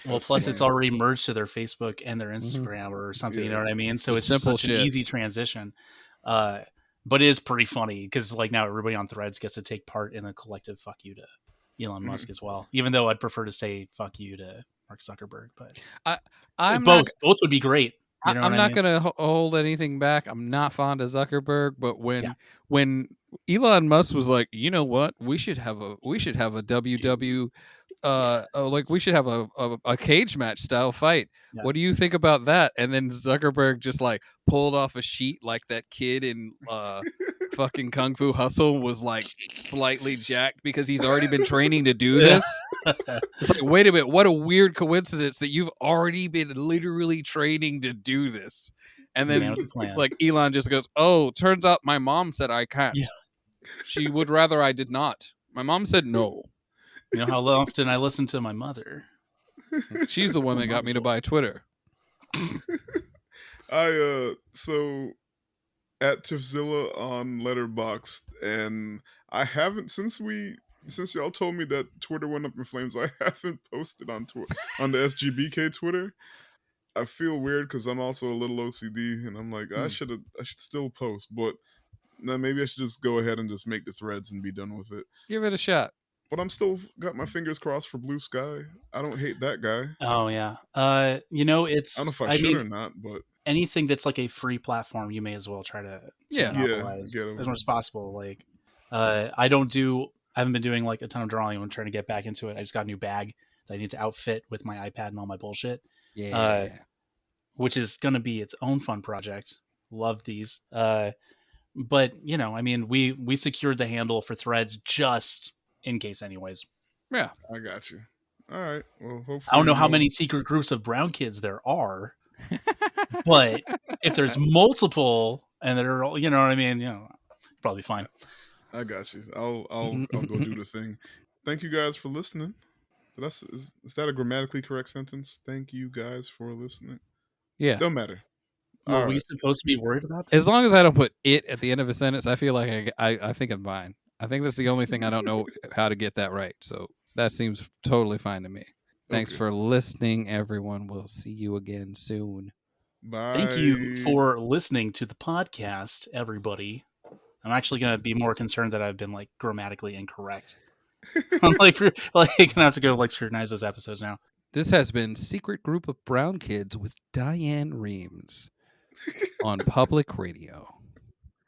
Well, plus it's already merged to their Facebook and their Instagram or something. You know what I mean? So it's just such an easy transition. But it is pretty funny because like now everybody on Threads gets to take part in a collective fuck you to Elon Musk as well. Even though I'd prefer to say fuck you to Mark Zuckerberg, but both would be great. You know I'm not going to hold anything back. I'm not fond of Zuckerberg, but when Elon Musk was like, you know what, we should have a WW like we should have a cage match style fight. Yeah. What do you think about that? And then Zuckerberg just like pulled off a sheet like that kid in fucking Kung Fu Hustle was like slightly jacked because he's already been training to do this. It's like, wait a minute, what a weird coincidence that you've already been literally training to do this. And then like Elon just goes, oh, turns out my mom said I can't. Yeah. She would rather I did not. My mom said no. You know how often I listen to my mother. She's the one that got me to buy Twitter. So at Tiffzilla on Letterboxd, and I haven't since y'all told me that Twitter went up in flames. I haven't posted on the SGBK Twitter. I feel weird because I'm also a little OCD, and I'm like, I should still post, but now maybe I should just go ahead and just make the threads and be done with it. Give it a shot. But I'm still got my fingers crossed for Blue Sky. I don't hate that guy. Oh yeah. You know, it's I don't know if I should or not, but anything that's like a free platform, you may as well try to monopolize as much as possible. Like, I haven't been doing like a ton of drawing. I'm trying to get back into it. I just got a new bag that I need to outfit with my iPad and all my bullshit. Yeah. Which is going to be its own fun project. Love these. But you know, I mean, we secured the handle for Threads just in case, anyways. Yeah, I got you. All right. Well, hopefully I don't know how many secret groups of brown kids there are, but if there's multiple and they're all, you know what I mean, you know, probably fine. I got you. I'll go do the thing. Thank you guys for listening. Is that a grammatically correct sentence? Thank you guys for listening. Yeah, don't matter. Were All we right. supposed to be worried about that? As long as I don't put it at the end of a sentence, I feel like I think I'm fine. I think that's the only thing I don't know how to get that right. So that seems totally fine to me. Thanks Okay. for listening, everyone. We'll see you again soon. Thank you Bye. for listening to the podcast, everybody. I'm actually going to be more concerned that I've been like grammatically incorrect. I'm like gonna have to go like scrutinize those episodes now. This has been Secret Group of Brown Kids with Diane Reams on Public Radio.